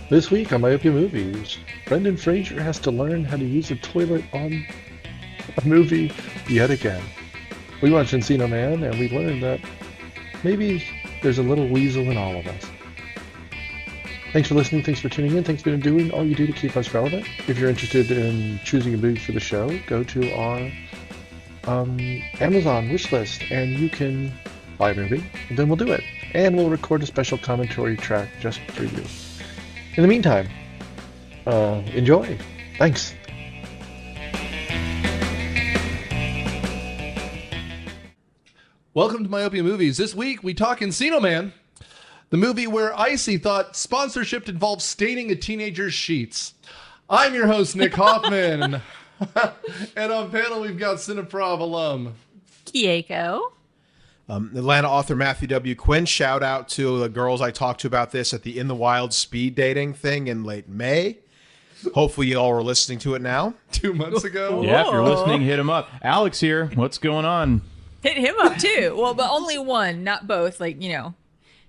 This week on Myopia Movies, Brendan Fraser has to learn how to use a toilet on a movie yet again. We watched Encino Man and we learned that maybe there's a little weasel in all of us. Thanks for listening, thanks for tuning in, thanks for doing all you do to keep us relevant. If you're interested in choosing a movie for the show, go to our Amazon wish list and you can buy a movie, and then we'll do it. And we'll record a special commentary track just for you. In the meantime, enjoy. Thanks. Welcome to Myopia Movies. This week we talk Encino Man, the movie where Icy thought sponsorship involved staining a teenager's sheets. I'm your host, Nick Hoffman. And on panel we've got Cineprov alum Kieko. Atlanta author Matthew W. Quinn. Shout out to the girls I talked to about this at the In the Wild speed dating thing in late May. Hopefully you all were listening to it now. 2 months ago. Yeah, if you're listening, hit him up. Alex here. What's going on? Hit him up too. Well, but only one, not both. Like, you know.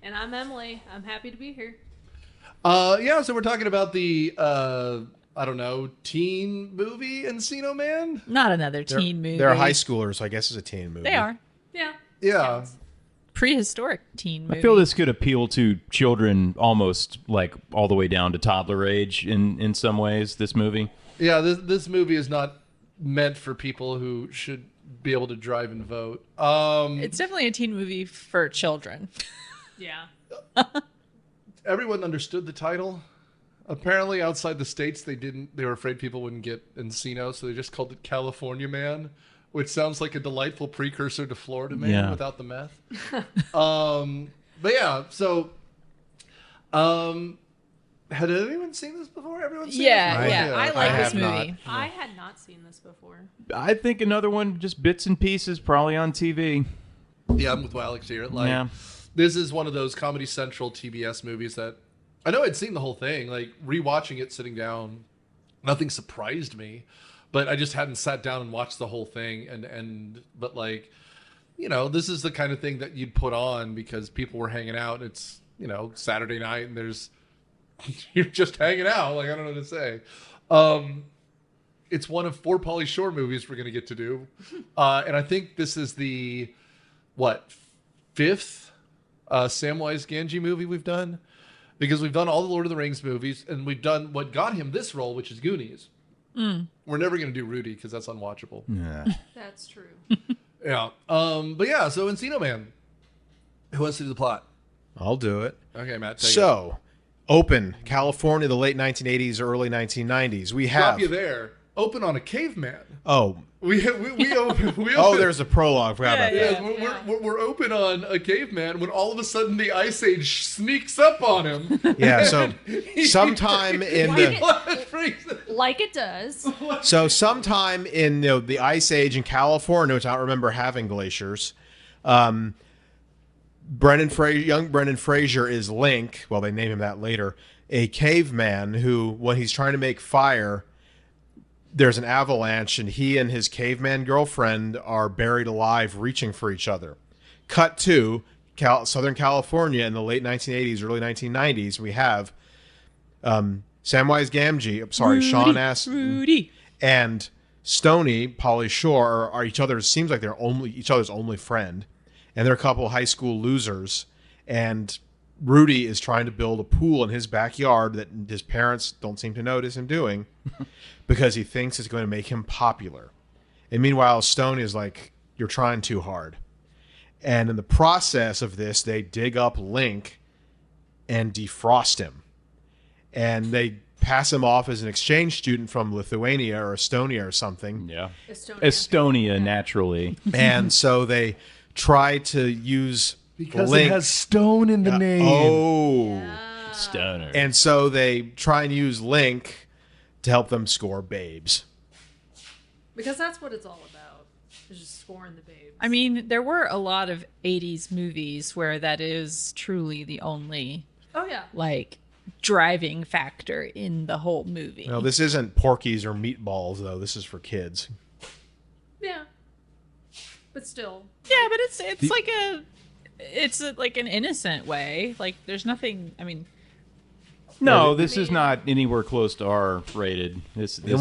And I'm Emily. I'm happy to be here. Yeah, so we're talking about the, I don't know, teen movie Encino Man? Not another teen movie. They're high schoolers, so I guess it's a teen movie. They are. Yeah. Yeah. Prehistoric teen movie. I feel this could appeal to children almost like all the way down to toddler age in some ways, this movie. Yeah, this movie is not meant for people who should be able to drive and vote. It's definitely a teen movie for children. Yeah. Everyone understood the title. Apparently, outside the States, they were afraid people wouldn't get Encino, so they just called it California Man, which sounds like a delightful precursor to Florida Man without the meth. But yeah, so had anyone seen this before? Everyone seen this? I like this movie. I had not seen this before. I think another one, just bits and pieces, probably on TV. Yeah, I'm with Alex here. Like, this is one of those Comedy Central TBS movies that I know I'd seen the whole thing. Like, rewatching it, sitting down, nothing surprised me. But I just hadn't sat down and watched the whole thing, but like, you know, this is the kind of thing that you'd put on because people were hanging out. And it's, you know, Saturday night, and you're just hanging out. Like, I don't know what to say. It's one of 4 Pauly Shore movies we're gonna get to do, and I think this is the 5th Samwise Gamgee movie we've done, because we've done all the Lord of the Rings movies, and we've done what got him this role, which is Goonies. We're never going to do Rudy because that's unwatchable. Yeah. That's true. Yeah. But yeah, so Encino Man. Who wants to do the plot? I'll do it. Okay, Matt, take it. So, open, California, the late 1980s, early 1990s. We have... Stop you there. Open on a caveman. Oh. We open. Oh, there's a prologue. Forgot about that. Yeah, we're open on a caveman when all of a sudden the Ice Age sneaks up on him. Yeah, so sometime in Like it does. So sometime in the Ice Age in California, which I don't remember having glaciers, young Brendan Fraser is Link. Well, they name him that later. A caveman who, when he's trying to make fire, there's an avalanche, and he and his caveman girlfriend are buried alive, reaching for each other. Cut to Southern California in the late 1980s, early 1990s. We have Samwise Gamgee, Sean Astin, and Stoney, Pauly Shore are each other's. Seems like they're each other's only friend, and they're a couple of high school losers. And Rudy is trying to build a pool in his backyard that his parents don't seem to notice him doing, because he thinks it's going to make him popular. And meanwhile, Stoney is like, "You're trying too hard." And in the process of this, they dig up Link and defrost him. And they pass him off as an exchange student from Lithuania or Estonia or something. Yeah. Estonia, naturally. And so they try to use Because Link. it has stone in the name. Oh. Stoner. And so they try and use Link to help them score babes. Because that's what it's all about. It's just scoring the babes. I mean, there were a lot of 80s movies where that is truly the only, Oh, yeah. like, driving factor in the whole movie. No, this isn't Porky's or Meatballs, though. This is for kids. Yeah. But still. Yeah, but it's like a it's like an innocent way. Like there's nothing. I mean, No, this is not anywhere close to R-rated. The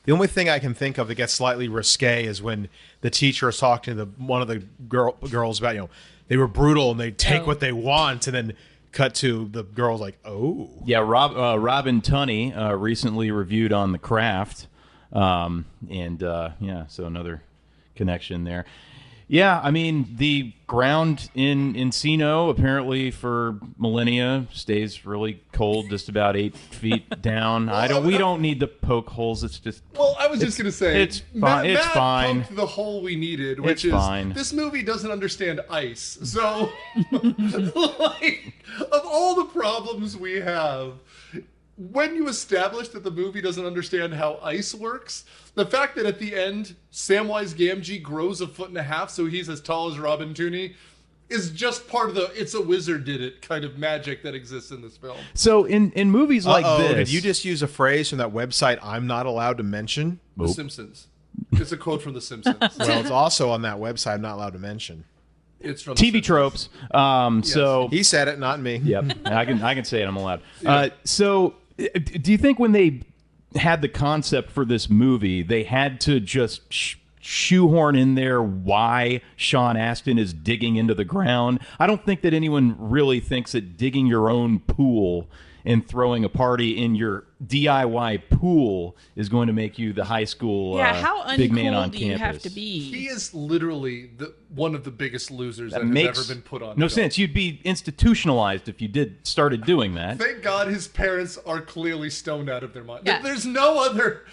only thing I can think of that gets slightly risque is when the teacher is talking to one of the girls about, they were brutal and they take what they want, and then cut to the girls like, oh. Yeah, Robin Tunney recently reviewed on The Craft, so another connection there. Yeah, I mean, the ground in Encino apparently for millennia stays really cold, just about 8 feet down. We don't need to poke holes. It's just. Well, I was just gonna say it's fine. It's fine. Poked the hole we needed, which is fine. This movie doesn't understand ice. So, like, of all the problems we have, when you establish that the movie doesn't understand how ice works, the fact that at the end Samwise Gamgee grows 1.5 feet so he's as tall as Robin Tunney is just part of the "it's a wizard did it" kind of magic that exists in this film. So in movies like this, did you just use a phrase from that website I'm not allowed to mention? The Simpsons. It's a quote from The Simpsons. Well, it's also on that website I'm not allowed to mention. It's from TV tropes. Yes. So he said it, not me. Yep, I can say it. I'm allowed. So, do you think when they had the concept for this movie, they had to just shoehorn in there why Sean Astin is digging into the ground? I don't think that anyone really thinks that digging your own pool and throwing a party in your DIY pool is going to make you the high school big man on campus. You have to be? He is literally one of the biggest losers that has ever been put on. No sense. You'd be institutionalized if you started doing that. Thank God his parents are clearly stoned out of their mind. Yeah. There's no other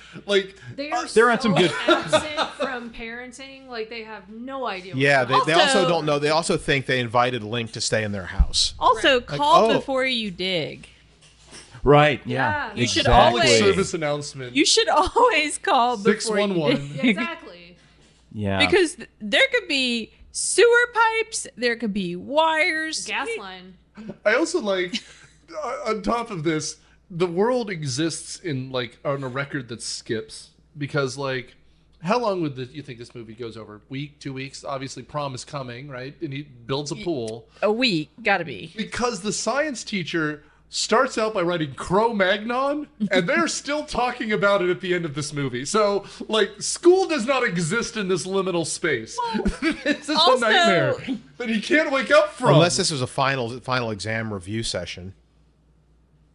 they're on some good absent from parenting. Like they have no idea. Yeah, they also don't know. They also think they invited Link to stay in their house. Also, call before you dig. Right. Yeah. You should Public always service announcement. You should always call before you 611. dig. Yeah, exactly. Yeah. Because there could be sewer pipes, there could be wires, Gas line. I also like, on top of this, the world exists on a record that skips. Because, how long would you think this movie goes over? Week, 2 weeks? Obviously, prom is coming, right? And he builds a pool. A week, gotta be. Because the science teacher starts out by writing Cro-Magnon, and they're still talking about it at the end of this movie. So, school does not exist in this liminal space. This is a nightmare that he can't wake up from. Unless this was a final exam review session.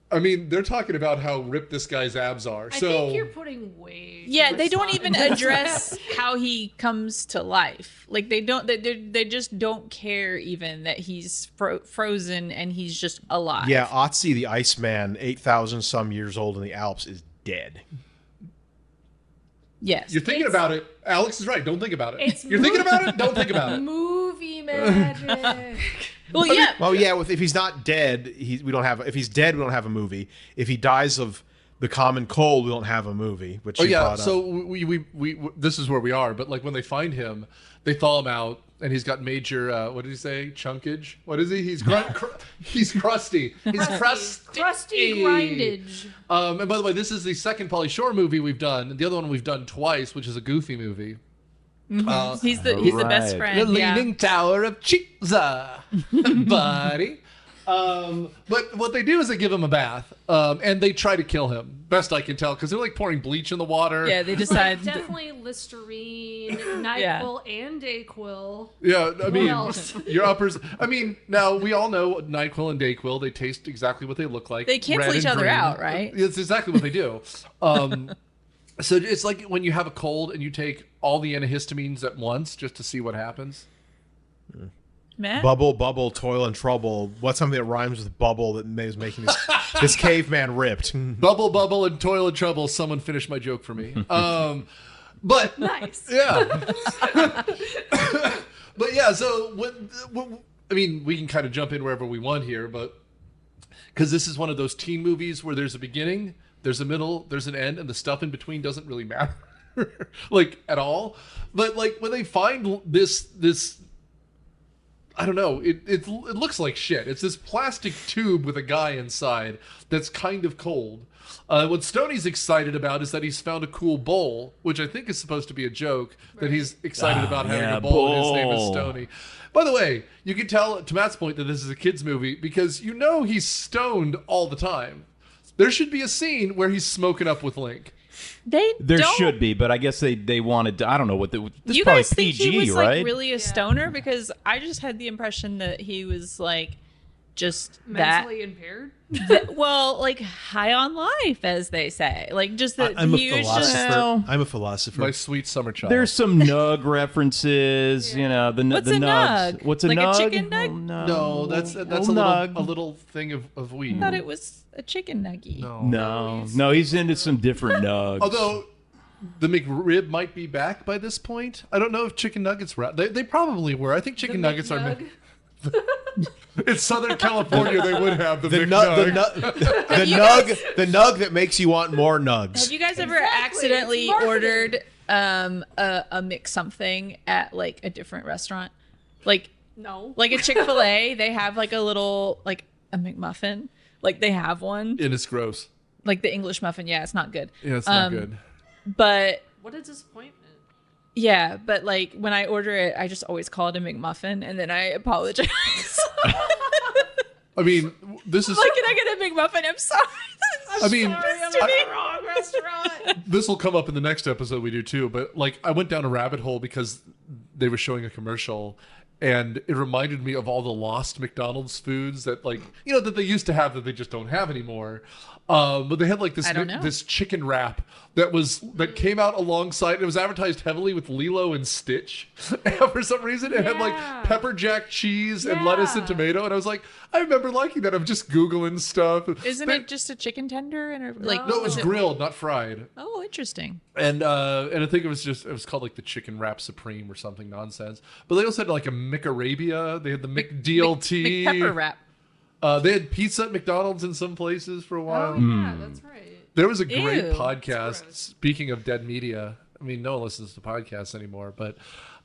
I mean, they're talking about how ripped this guy's abs are. I think you're putting way. Yeah, they don't even address how he comes to life. They just don't care even that he's frozen and he's just alive. Yeah, Otzi the Iceman, 8,000 some years old in the Alps, is dead. Yes. You're thinking about it. Alex is right. Don't think about it. You're thinking about it. Don't think about it. Movie magic. Well, yeah. Well, yeah. If he's not dead, we don't have. If he's dead, we don't have a movie. If he dies of the common cold, we don't have a movie. Which so we this is where we are. But when they find him, they thaw him out, and he's got major what did he say? Chunkage. What is he? He's he's crusty. He's crusty grindage. And by the way, this is the second Pauly Shore movie we've done. The other one we've done twice, which is a Goofy movie. Mm-hmm. He's the best friend. The Leaning Tower of Cheesa, buddy. But what they do is they give him a bath, and they try to kill him. Best I can tell, because they're pouring bleach in the water. Yeah, they decide definitely Listerine, NyQuil, and Dayquil. Yeah, I mean, your uppers. I mean, now we all know NyQuil and Dayquil. They taste exactly what they look like. They cancel each other out, right? It's exactly what they do. So it's like when you have a cold and you take all the antihistamines at once just to see what happens. Matt? Bubble, toil and trouble. What's something that rhymes with bubble that is making this caveman ripped? Bubble, and toil and trouble. Someone finished my joke for me. But nice. Yeah. But yeah, so I mean, we can kind of jump in wherever we want here, but because this is one of those teen movies where there's a beginning, there's a middle, there's an end, and the stuff in between doesn't really matter, at all. But when they find this I don't know. It looks like shit. It's this plastic tube with a guy inside that's kind of cold. What Stoney's excited about is that he's found a cool bowl, which I think is supposed to be a joke, that he's excited about having a bowl, and his name is Stoney. By the way, you can tell, to Matt's point, that this is a kid's movie because you know he's stoned all the time. There should be a scene where he's smoking up with Link. There should be, but I guess they wanted to, I don't know what this you is probably guys think PG, he was right? like really a stoner? Because I just had the impression that he was like just mentally impaired. Well, like high on life, as they say. Like just that I'm a he was philosopher. just. I'm a philosopher. My sweet summer child. There's some nug references, you know. What's the a nugs. nug? What's a Like a nug? chicken nug? No, that's a little thing of weed. I thought it was a chicken nugget. No, he's into some different nugs. Although the McRib might be back by this point. I don't know if chicken nuggets were out. They probably were. I think chicken nuggets are. In Southern California, they would have the McNug. The nug that makes you want more nugs. Have you guys ever accidentally ordered a mix something at like a different restaurant? Like No. like a Chick-fil-A, they have like a little like a McMuffin. Like they have one. And it's gross. Like the English muffin. Yeah, it's not good. Yeah, it's not good. But What a disappointment. yeah, but like when I order it, I just always call it a McMuffin and then I apologize. I mean, this is. Like, can I get a McMuffin? I'm sorry. I mean, I'm at the wrong restaurant. this will come up in the next episode we do too. But like, I went down a rabbit hole because they were showing a commercial, and it reminded me of all the lost McDonald's foods that, like, you know, that they used to have that they just don't have anymore. But they had like this chicken wrap that came out alongside. It was advertised heavily with Lilo and Stitch for some reason. It had like pepper jack cheese and lettuce and tomato, and I was like, I remember liking that. I'm just googling stuff. Isn't it just a chicken tender and like? No, it was grilled, not fried. Oh, interesting. And I think it was called like the chicken wrap supreme or something nonsense. But they also had like a McArabia. They had the McDLT. Pepper wrap. They had pizza at McDonald's in some places for a while. Oh, yeah, that's right. There was a great Ew. podcast. Speaking of dead media, I mean, no one listens to podcasts anymore, but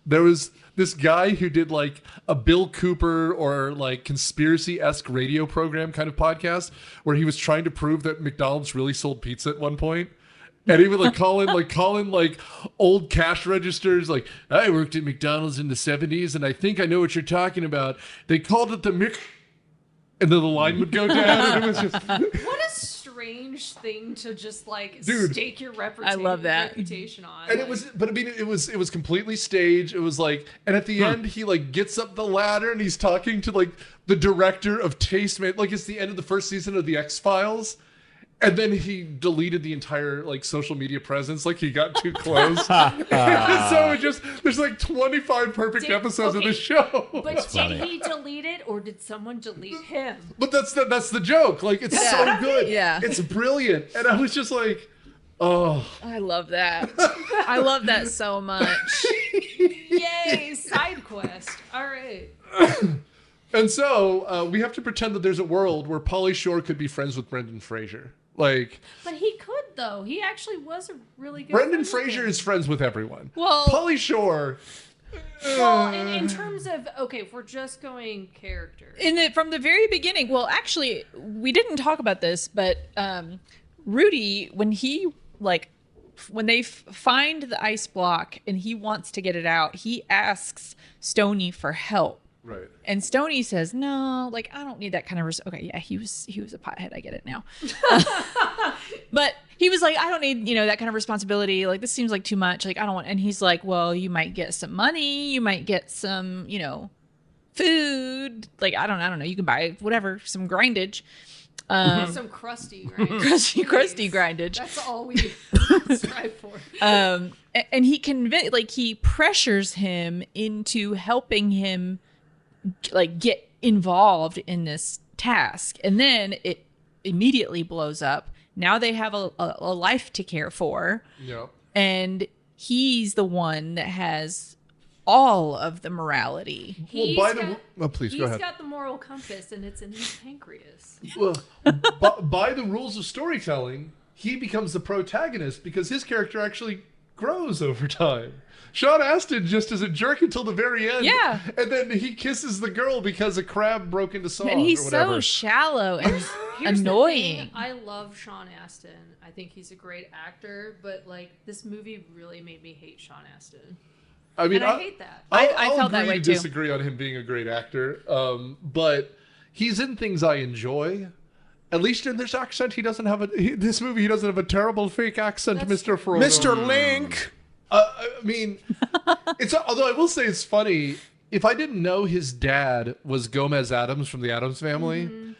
there was this guy who did like a Bill Cooper or like conspiracy-esque radio program kind of podcast where he was trying to prove that McDonald's really sold pizza at one point. And he would like call in old cash registers. Like, I worked at McDonald's in the 70s, and I think I know what you're talking about. They called it the Mc. And then the line would go down, and it was just. What a strange thing to just like stake your reputation. I love that. Reputation on. And it was, but I mean, it was completely staged. It was like, and at the end, he like gets up the ladder and he's talking to like the director of Tasteman. Like it's the end of the first season of the X-Files. And then he deleted the entire like social media presence, like he got too close. So it just there's like 25 perfect episodes of the show. But did he delete it, or did someone delete him? But that's the joke. Like it's so good. Yeah. It's brilliant. And I was just like, oh. I love that. I love that so much. Yay, side quest. All right. And so we have to pretend that there's a world where Pauly Shore could be friends with Brendan Fraser. Like, but he could though. He actually was a really good. Brendan Fraser is friends with everyone. Well, Pauly Shore. Well, in terms of if we're just going character. From the very beginning. Well, actually, we didn't talk about this, but Rudy, when they find the ice block and he wants to get it out, he asks Stoney for help. Right. And Stoney says, "No, like I don't need that kind of okay, yeah, he was a pothead, I get it now." But he was like, "I don't need, that kind of responsibility. Like this seems like too much. Like I don't want." And he's like, "Well, you might get some money, you might get some, food. Like I don't know, you can buy whatever, some grindage." Some crusty grindage. crusty grindage. That's all we strive for. And he pressures him into helping him like get involved in this task, and then it immediately blows up. Now they have a life to care for. Yeah. And he's the one that has all of the morality. Please go ahead. He's got the moral compass, and it's in his pancreas. Well, by the rules of storytelling, he becomes the protagonist because his character actually grows over time. Sean Astin just is a jerk until the very end. Yeah. And then he kisses the girl because a crab broke into song And he's or whatever. so shallow and Here's the annoying. thing, I love Sean Astin. I think he's a great actor, but like this movie really made me hate Sean Astin. I mean, And I hate that. I'll felt that agree way to too. disagree on him being a great actor, but he's in things I enjoy. At least in this accent, he doesn't have this movie. He doesn't have a terrible fake accent, Mr. Frodo. Mr. Link. I mean, although I will say it's funny. If I didn't know his dad was Gomez Addams from the Addams Family,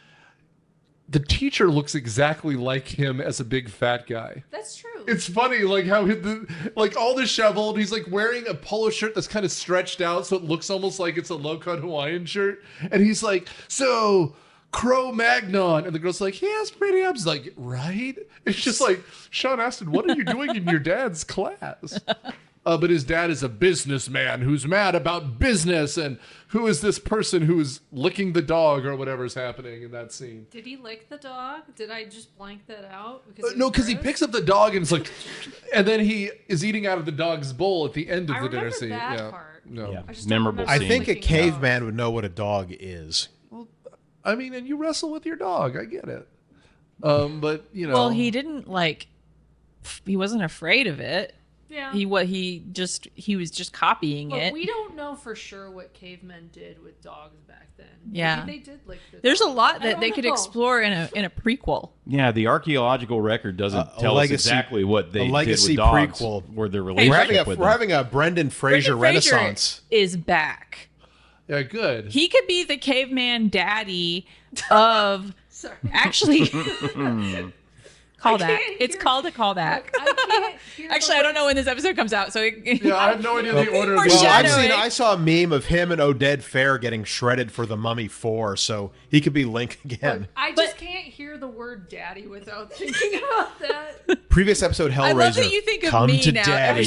the teacher looks exactly like him as a big fat guy. That's true. It's funny, like how like all disheveled. He's like wearing a polo shirt that's kind of stretched out, so it looks almost like it's a low-cut Hawaiian shirt. And he's like, "So, Cro-Magnon," and the girl's like, "He has pretty abs." Like, right? It's just like, Sean Astin, what are you doing in your dad's class? But his dad is a businessman who's mad about business, and who is this person who is licking the dog or whatever's happening in that scene? Did he lick the dog? Did I just blank that out? Because No, because he picks up the dog and it's like, and then he is eating out of the dog's bowl at the end of I the dinner remember scene. that Yeah, part. no. Yeah. I just don't Memorable remember I scene. think a licking the dog. caveman would know what a dog is. I mean, and you wrestle with your dog. I get it. But you know, Well, he didn't he wasn't afraid of it. Yeah. He was just copying But it. we don't know for sure what cavemen did with dogs back then. Yeah. Maybe they did lick the There's a dog. lot I that don't they could know. explore in a prequel. Yeah, the archaeological record doesn't A tell us legacy- exactly what they a did legacy with dogs prequel. or their We're relationship having with we're them. having a Brendan Fraser Brendan Fraser renaissance. is back. yeah, good. He could be the caveman daddy of Sorry. actually call I that. can't It's hear- called a callback. I can't hear Actually, I don't know when this episode comes out, so Yeah, I have no idea the order. Of the Well, Foreshadowing. I saw a meme of him and Oded Fair getting shredded for The Mummy 4, so he could be Link again. I just can't hear the word daddy without thinking about that. Previous episode, Hellraiser. I love that you think of Come me to now. Daddy.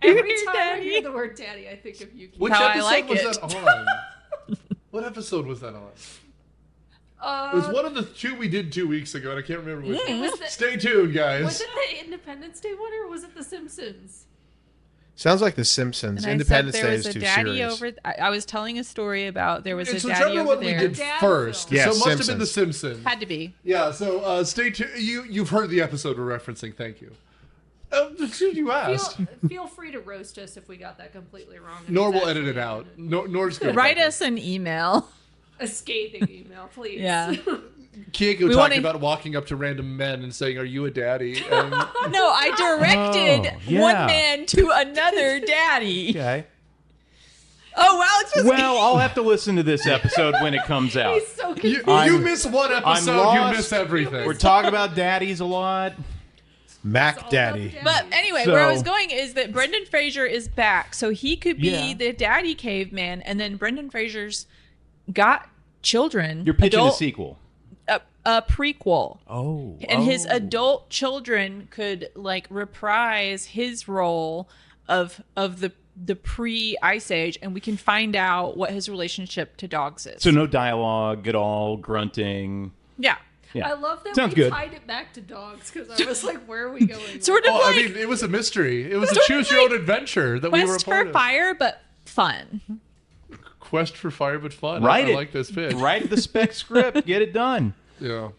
Every Hear time I daddy. hear the word daddy, I think of you. Which How I episode like was it. that on? What episode was that on? It was one of the two we did 2 weeks ago, and I can't remember which one. was the- Stay tuned, guys. Was it the Independence Day one or was it The Simpsons? Sounds like The Simpsons. And I Independence said there Day was is a too daddy serious. over. I was telling a story about there was a It's daddy whichever over one we there. did Dad first. film. Yeah, so it must have been Simpsons. The Simpsons. Had to be. Yeah, so stay tuned. You've heard the episode we're referencing. Thank you. You asked. Feel free to roast us if we got that completely wrong. Nor It's will edit it actually out. Nor's good. Write us an email. a scathing email, please. Yeah. Kieko We talking wanna- about walking up to random men and saying, "Are you a daddy?" And No, I directed Oh, yeah. one man to another daddy. Okay. Oh wow, it's supposed Well, I'll have to listen to this episode when it comes out. He's so confused. you miss one episode, you lost. miss everything. We're talking about daddies a lot. Mac Daddy. But anyway, So- where I was going is that Brendan Fraser is back, so he could be Yeah. the daddy caveman, and then Brendan Fraser's got children. You're pitching adult, a sequel. a prequel. Oh. And his adult children could reprise his role of the pre-Ice Age, and we can find out what his relationship to dogs is. So no dialogue at all, grunting. Yeah. Yeah. I love that Sounds we good. tied it back to dogs because I was like, where are we going? Sort of Oh, like I mean, it was a mystery. It was a Sort of choose your own like adventure that we were a Quest part for of. Fire, but fun. Quest for fire, but fun. Write I it. like this pitch. Write the spec script. Get it done. Yeah.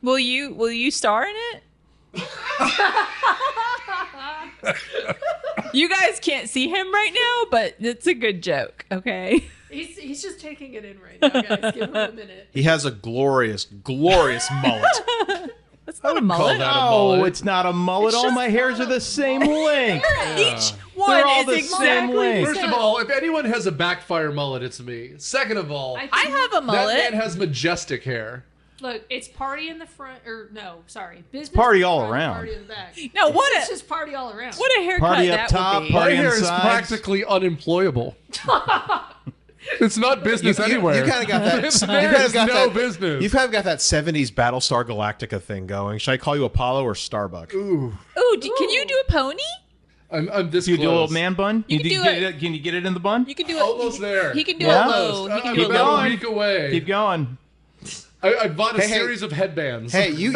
Will you star in it? You guys can't see him right now, but it's a good joke, okay? He's just taking it in right now, guys. Give him a minute. He has a glorious, glorious mullet. That's not a Call mullet. that a Oh, mullet. it's not a mullet. It's All just my hairs are the same length. Each one They're all is the same exactly length. First of all, if anyone has a backfire mullet, it's me. Second of all, I I have a that mullet. man has majestic hair. Look, it's party in the front, or no, sorry, business. Party in the all front, around. Party in the back. No, what It's a just party all around. what a haircut Party up that top, would be. party My hair is inside. practically unemployable. It's not business anywhere. You kind of got that. This you man kinda has got no that- business. You've kind of got that 70s Battlestar Galactica thing going. Should I call you Apollo or Starbuck? Ooh, can you do a pony? I'm this You do a little close. man bun? You can do get it. Can you get it in the bun? You can do it. Almost there. He can do Yeah? it low. He I'm can do it about low. a week away. Keep going. I bought a Hey, hey. series of headbands. Hey, you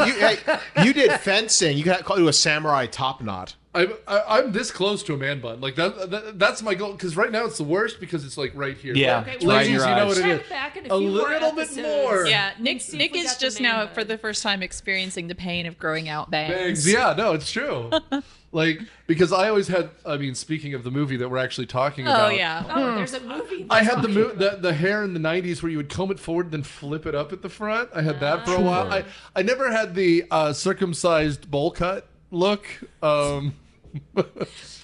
did fencing. You got called you a samurai top knot. I'm this close to a man bun. Like that's my goal. Because right now it's the worst because it's like right here. Yeah. Okay, It's well, right in Ladies, your you know eyes. what it is. check back in A a few more little bit episodes. more. Yeah, See Nick if we is got the just man now bun. for the first time experiencing the pain of growing out bangs. Bangs. Yeah, no, it's true. Like, because I always had, I mean, speaking of the movie that we're actually talking Oh about. yeah. Oh, there's a movie. I had the hair in the 90s where you would comb it forward then flip it up at the front. I had that for a while. I never had the circumcised bowl cut look.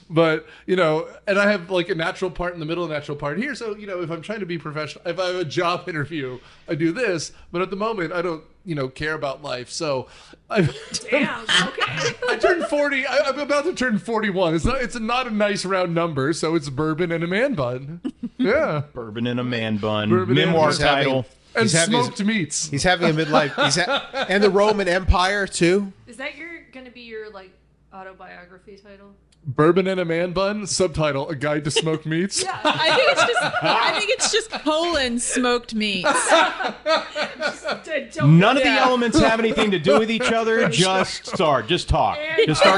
But, you know, and I have like a natural part in the middle, a natural part here. So, you know, if I'm trying to be professional, if I have a job interview, I do this. But at the moment, I don't, you know, care about life. So Damn. Okay. I turned 40. I'm about to turn 41. It's not a nice round number. So it's bourbon and a man bun. Yeah. Bourbon and a man bun. Bourbon and Memoir a- title. And He's having his- smoked meats. He's having a midlife. And the Roman Empire too. Is that gonna be your like autobiography title? Bourbon and a man bun. Subtitle: A Guide to Smoked Meats. Yeah. I think it's just colon smoked meats. None of the elements have anything to do with each other. Just talk. Just start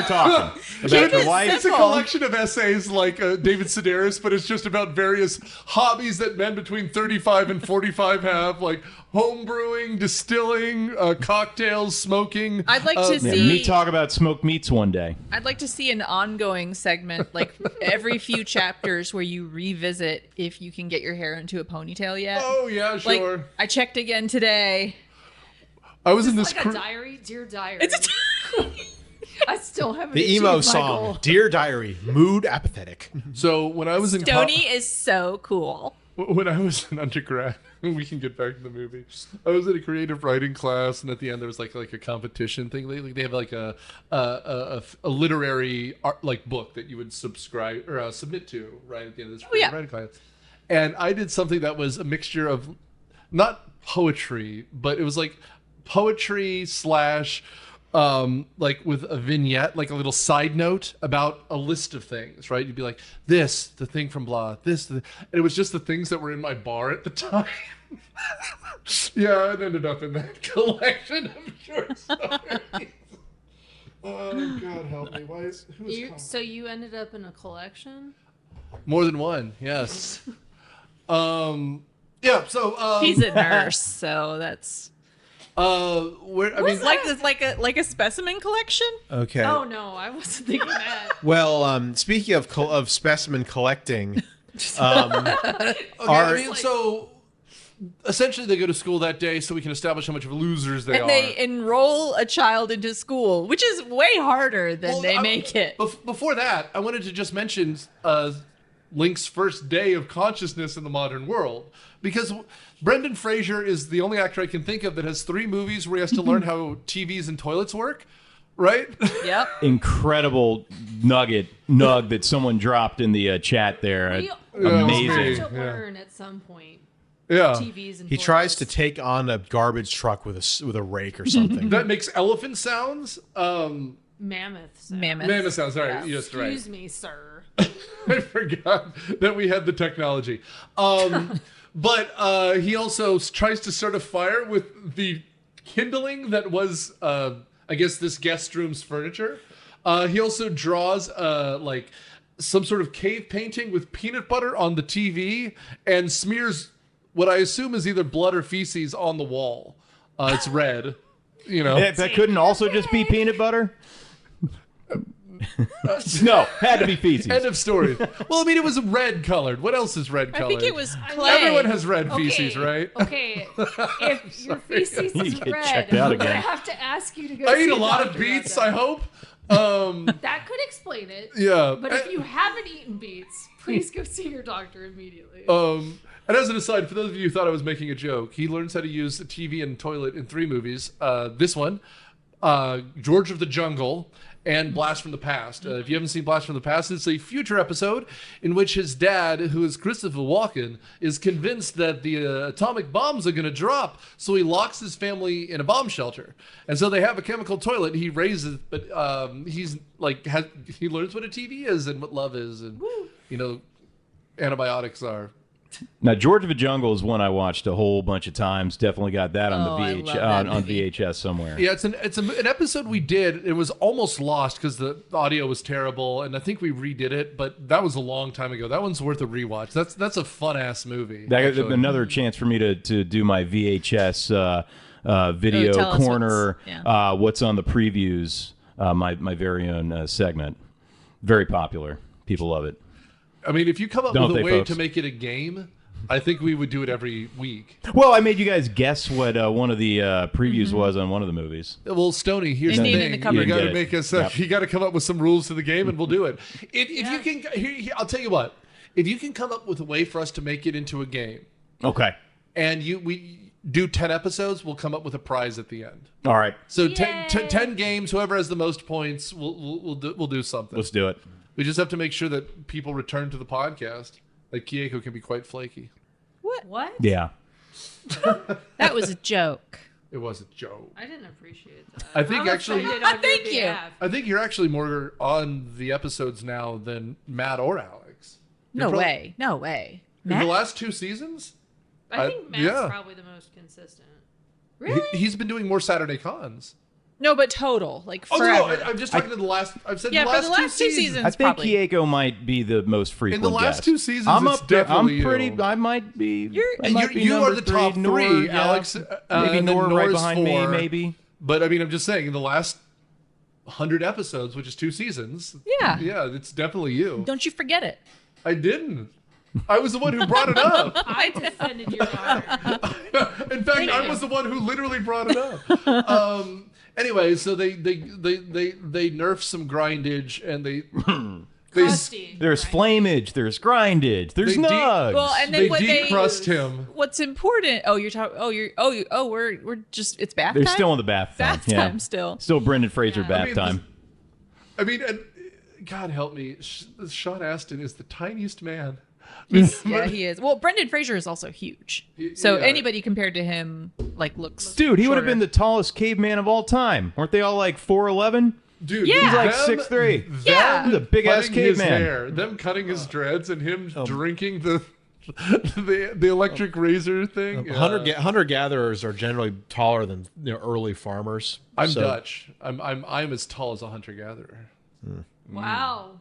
talking about your life. It's a collection of essays like David Sedaris, but it's just about various hobbies that men between 35 and 45 have, like home brewing, distilling, cocktails, smoking. I'd like to Yeah, see me talk about smoked meats one day. I'd like to see an ongoing segment, like every few chapters, where you revisit if you can get your hair into a ponytail yet. Oh yeah, Like, sure. I checked again today. I was in It's this. like a diary, dear diary. It's I still haven't. The achieved emo my song, goal. Dear Diary, mood apathetic. So when I was in Stoney is so cool. when I was an undergrad, we can get back to the movie. I was in a creative writing class, and at the end there was like a competition thing. They have like a literary art, like book that you would subscribe or submit to right at the end of this creative writing class. And I did something that was a mixture of not poetry, but it was like poetry slash like with a vignette, like a little side note about a list of things, right? You'd be like, this, the thing from blah, this, and it was just the things that were in my bar at the time. Yeah, it ended up in that collection of short stories. Oh, God help me. Why is, who is So you ended up in a collection? more than one, yes. Yeah, so He's a nurse, so that's where I mean like a specimen collection. Okay. Oh no, I wasn't thinking that. Well, speaking of specimen collecting, okay, I mean, so essentially they go to school that day so we can establish how much of losers they And are. they enroll a child into school, which is way harder than they make it. Before that, I wanted to just mention Link's first day of consciousness in the modern world, because Brendan Fraser is the only actor I can think of that has 3 movies where he has to learn how TVs and toilets work, right? Yep. Incredible nug that someone dropped in the chat there. We Amazing. have to learn at some point. Yeah. TVs and he tries to take on a garbage truck with a rake or something. That makes elephant sounds. mammoth. Mammoth sounds. Sorry, Yeah. yes, right. Excuse me, sir. I forgot that we had the technology. But he also tries to start a fire with the kindling that was, I guess, this guest room's furniture. He also draws like some sort of cave painting with peanut butter on the TV and smears what I assume is either blood or feces on the wall. It's red, you know. That couldn't also just be peanut butter? No, had to be feces. End of story. Well, I mean, it was red colored. What else is red I colored? think it was clay. Everyone has red feces, right? Okay, if your feces You is get red, checked out I'm gonna again. have to ask you to go. I see eat a a lot of doctor beets, about I that. hope. That could explain it. Yeah. But if you haven't eaten beets, please go see your doctor immediately. And as an aside, for those of you who thought I was making a joke, he learns how to use a TV and toilet in 3 movies. This one, George of the Jungle, and Blast from the Past. If you haven't seen Blast from the Past, it's a future episode in which his dad, who is Christopher Walken, is convinced that the atomic bombs are going to drop, so he locks his family in a bomb shelter. And so they have a chemical toilet he raises, but he's like, he learns what a TV is and what love is and, you know, antibiotics are. Now, George of the Jungle is one I watched a whole bunch of times. Definitely got that on I the love that on movie. VHS somewhere. Yeah, it's an episode we did. It was almost lost because the audio was terrible, and I think we redid it. But that was a long time ago. That one's worth a rewatch. That's a fun ass movie. That, another chance for me to do my VHS video tell us corner. what's- What's on the previews? My very own segment. Very popular. People love it. I mean, if you come up Don't with a they, way folks? to make it a game, I think we would do it every week. Well, I made you guys guess what one of the previews was on one of the movies. Well, Stoney, here's the Indian thing: in the you cupboard. got You to get make it. us. Yep. You got to come up with some rules to the game, and we'll do it. If you can, I'll tell you what. If you can come up with a way for us to make it into a game, Okay. and we do 10 episodes, we'll come up with a prize at the end. All right. So 10 games. Whoever has the most points, we'll do something. Let's do it. We just have to make sure that people return to the podcast. Like Kieko can be quite flaky. What? Yeah. That was a joke. It was a joke. I didn't appreciate that. I think I'm actually- offended on your Thank you. behalf. I think you're actually more on the episodes now than Matt or Alex. No You're way. No way. In the Matt? last 2 seasons, I think Matt's yeah. probably the most consistent. he's been doing more Saturday cons. No, but total. Like Oh forever. no, I'm just talking to the last. I've said yeah, the for last, the last 2 seasons, I think probably. Kieko might be the most frequent In the last guest. 2 seasons, I'm it's up there. I'm definitely pretty. you. I might be. I And might be you are number the top 3, Nor, yeah. Alex. Maybe and then Nor right Nora's behind me. 4. Maybe. But I mean, I'm just saying, in the last 100 episodes, which is 2 seasons. Yeah. Yeah, it's definitely you. Don't you forget it. I didn't. I was the one who brought it up. I defended your honor. In fact, I was the one who literally brought it up. Anyway, so they nerf some grindage and they Crusty. There's right? flameage. There's grindage. There's They nugs. Well, and then they what they decrust him. what's important? Oh, you're talking. We're just. It's bath They're time. still in the bath time. Bath yeah. time still. Still Brendan Fraser Yeah. bath I mean, time. I mean, and God help me, Sean Astin is the tiniest man. Yeah, he is. Well, Brendan Fraser is also huge. So Yeah. anybody compared to him, like, looks. Dude, he would have shorter. been the tallest caveman of all time. Weren't they all like 4'11"? Dude, Yeah. He's like them- 6'3". Yeah. He's a big-ass cutting his caveman. hair, them cutting his dreads, and him drinking the electric razor thing. Yeah. Hunter gatherers are generally taller than early farmers. I'm So- Dutch. I'm as tall as a hunter gatherer. Wow.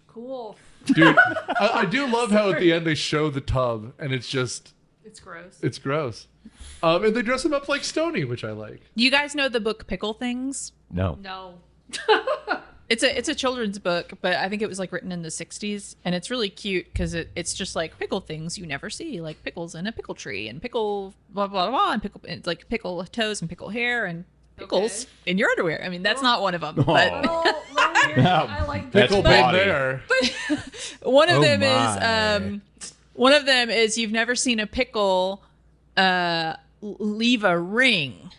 Cool. Dude, I do love how at the end they show the tub, and it's just It's gross. it's gross. And they dress him up like Stoney, which I like. Do you guys know the book Pickle Things? No. No. It's a children's book, but I think it was like written in the 60s, and it's really cute because it's just like pickle things you never see, like pickles in a pickle tree and pickle blah blah blah, and pickle toes and pickle hair and pickles in your underwear. I mean, that's not one of them, but Oh, I like That's Pickle body. been there. one of Oh them my. one of them is you've never seen a pickle leave a ring,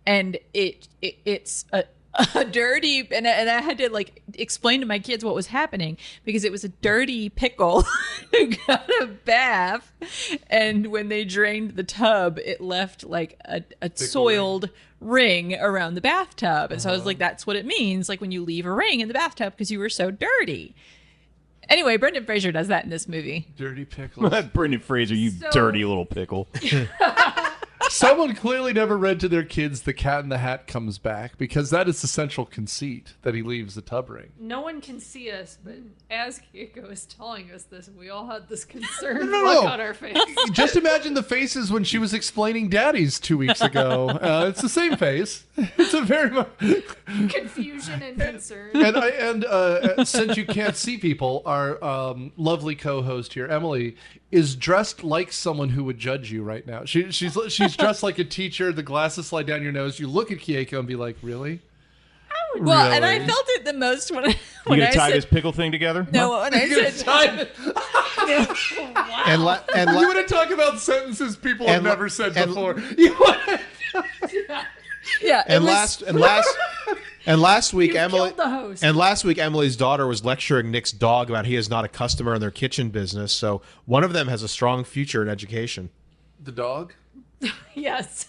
and it's a dirty, and I had to like explain to my kids what was happening because it was a dirty pickle who got a bath, and when they drained the tub, it left like a soiled ring around the bathtub, and so I was like, that's what it means, like when you leave a ring in the bathtub because you were so dirty. Anyway, Brendan Fraser does that in this movie. Dirty pickles. Brendan Fraser, you So- dirty little pickle. Someone clearly never read to their kids The Cat in the Hat Comes Back, because that is the central conceit, that he leaves the tub ring. No one can see us, but as Kieko is telling us this, we all had this concerned No, look no. on our face. Just imagine the faces when she was explaining Daddies 2 weeks ago. It's the same face. It's a very much. Confusion and concern. And since you can't see people, our lovely co-host here, Emily, is dressed like someone who would judge you right now. She's dressed like a teacher. The glasses slide down your nose. You look at Kieko and be like, "Really?" Well, and I Really? felt it the most when You when gonna I tie said this pickle thing together? no. When I said And You want to talk about sentences people have And- never said and- before. You wanna- yeah, it and was- last week You Emily killed the host. and last week Emily's daughter was lecturing Nick's dog about he is not a customer in their kitchen business. So one of them has a strong future in education. the dog. Yes.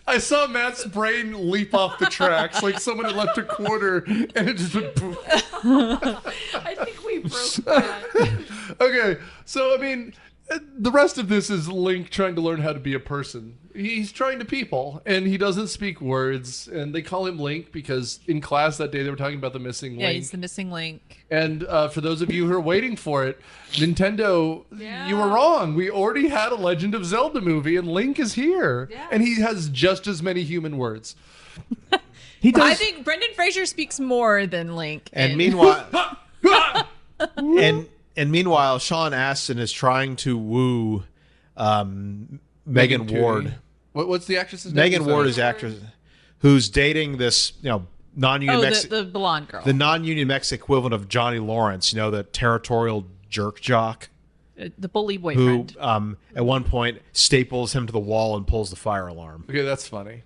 I saw Matt's brain leap off the tracks like someone had left a quarter and it just went poof. I think we broke that. Okay, so I mean, the rest of this is Link trying to learn how to be a person. He's trying to people, and he doesn't speak words. And they call him Link because in class that day they were talking about the missing Yeah, Link. he's the missing link. And for those of you who are waiting for it, Nintendo, Yeah. you were wrong. We already had a Legend of Zelda movie, and Link is here, Yeah. and he has just as many human words. He does. I think Brendan Fraser speaks more than Link. And in- meanwhile, and meanwhile, Sean Astin is trying to woo Megan Ward. What's the actress's name? Megan Ward is the actress who's dating this, non-union the blonde girl. the non-union Mex equivalent of Johnny Lawrence, the territorial jerk jock The bully who, boyfriend. at one point staples him to the wall and pulls the fire alarm. Okay, that's funny.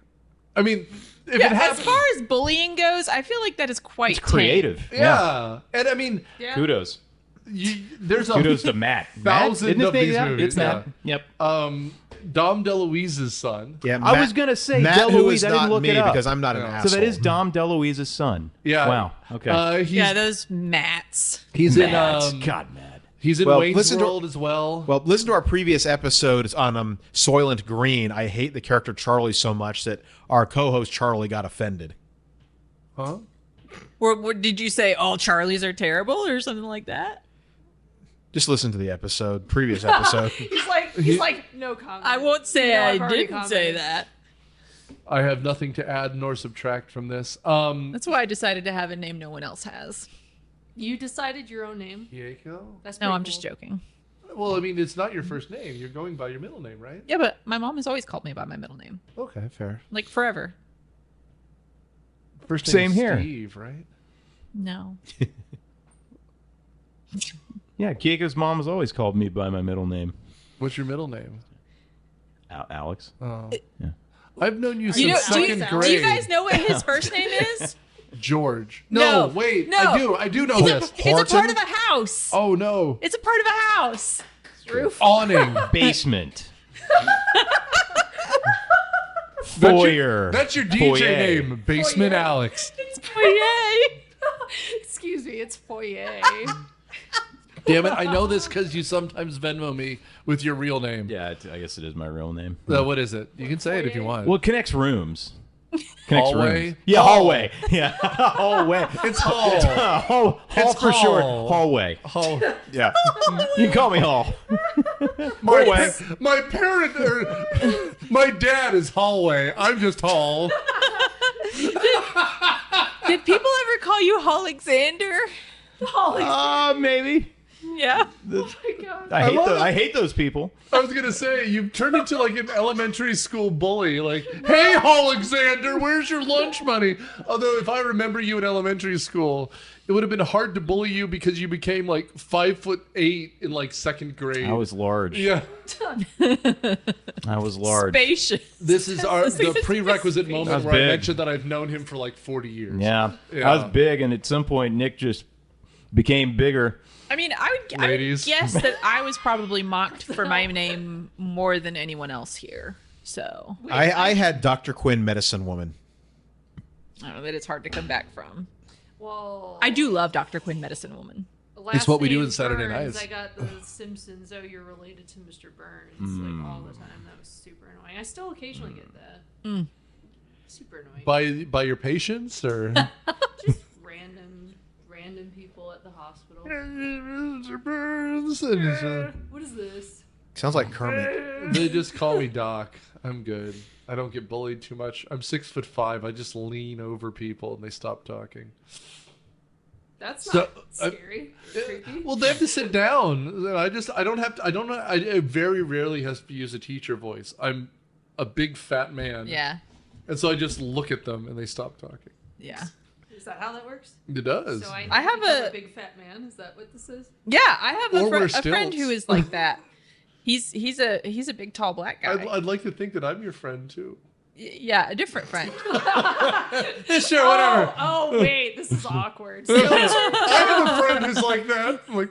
I mean, if Yeah, it as happens, far as bullying goes, I feel like that is quite it's creative. yeah. And I mean, Yeah. Kudos. there's a Kudos to Matt. thousand Isn't his of name these Matt? movies. It's Matt. Yeah. Yep. Dom DeLuise's son. Yeah, I was gonna say Matt, who DeLuise, is I didn't not look me it up. because I'm not an Yeah. asshole. So that is Dom DeLuise's son. Yeah. Wow. Okay. He's those mats. he's Matt. in God, Matt. he's in Well, Wayne's listen to- World as well. Well, listen to our previous episodes on Soylent Green. I hate the character Charlie so much that our co-host Charlie got offended. Huh? Or did you say all Charlies are terrible or something like that? Just listen to the previous episode. He's like, no comment. I won't say You know, I I've already didn't say commented. that. I have nothing to add nor subtract from this. That's why I decided to have a name no one else has. You decided your own name. Diego? That's No, pretty I'm just cool. joking. Well, I mean, it's not your first name. You're going by your middle name, right? Yeah, but my mom has always called me by my middle name. Okay, fair. Like forever. First name Same is here. Steve, right? No. Yeah, Kieko's mom has always called me by my middle name, What's your middle name? Alex. Oh. Yeah. I've known you since You know, second grade. do you guys know what his first name is? George. No, No, wait. no. I do know It's this. a part of a house. Oh no. It's a part of a house. Roof. Awning. Basement. That's your- Foyer. That's your DJ Foyer. name, Basement Foyer. Alex. Oh, yay. Excuse me, it's foyer. Damn it! I know this because you sometimes Venmo me with your real name. Yeah, I guess it is my real name. What is it? You can say it if you want. Well, it connects rooms. Connects Hallway? rooms. Yeah, Hall. hallway. Yeah, hallway. It's Hall. Hall It's for short. Hall. Hallway. Hall. Yeah. You can call me Hall. My parent, my dad is Hallway. I'm just Hall. Did people ever call you Alexander? Maybe. Yeah. Oh my God. I hate those people. I was gonna say you've turned into like an elementary school bully. Like, hey, Alexander, where's your lunch money? Although, if I remember you in elementary school, it would have been hard to bully you because you became like 5'8" in like second grade. I was large. Yeah. I was large. Spacious. This is the prerequisite moment That's where I big. mentioned that I've known him for like 40 years. Yeah. Yeah. I was big, and at some point, Nick just became bigger. I mean, I would Ladies. guess that I was probably mocked for my name more than anyone else here. So I had Dr. Quinn, Medicine Woman. I don't know that it's hard to come back from. Well, I do love Dr. Quinn, Medicine Woman. It's what we do name in Saturday Burns, Nights. I got the Simpsons. Oh, you're related to Mr. Burns, like all the time. That was super annoying. I still occasionally get that. Super annoying. By your patients or Just random people at the hospital. Mr. Burns. And, What is this? Sounds like Kermit. they just call me Doc. I'm good. I don't get bullied too much. I'm 6'5". I just lean over people and they stop talking. That's So, not scary. or creepy. Well, they have to sit down. I very rarely have to use a teacher voice. I'm a big fat man. Yeah. And so I just look at them and they stop talking. Yeah. Is that how that works? It does. So I have become a- big fat man. Is that what this is? Yeah, I have Or wear a friend stilts. who is like that. He's a big tall black guy. I'd like to think that I'm your friend too. Yeah, a different friend. Sure, whatever. Oh wait, this is awkward. I have a friend who's like that. I'm like,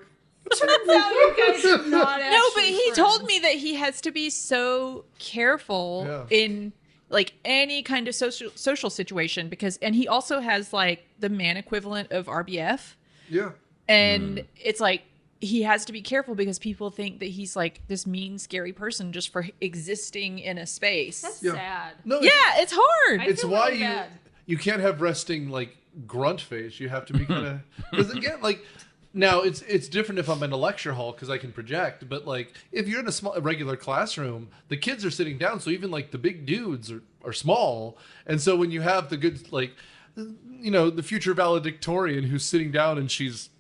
Turns out you guys are not No, but actually he told friends. me that he has to be so careful Yeah. in like any kind of social situation and he also has like the man equivalent of RBF. yeah. And it's like he has to be careful because people think that he's like this mean, scary person just for existing in a space. That's sad. No, Yeah, it's hard. I it's feel why really bad. you can't have resting like grunt face. You have to be kind of because again, like now it's different if I'm in a lecture hall because I can project. But like if you're in a regular classroom, the kids are sitting down, so even like the big dudes are small, and so when you have the good like the future valedictorian who's sitting down and she's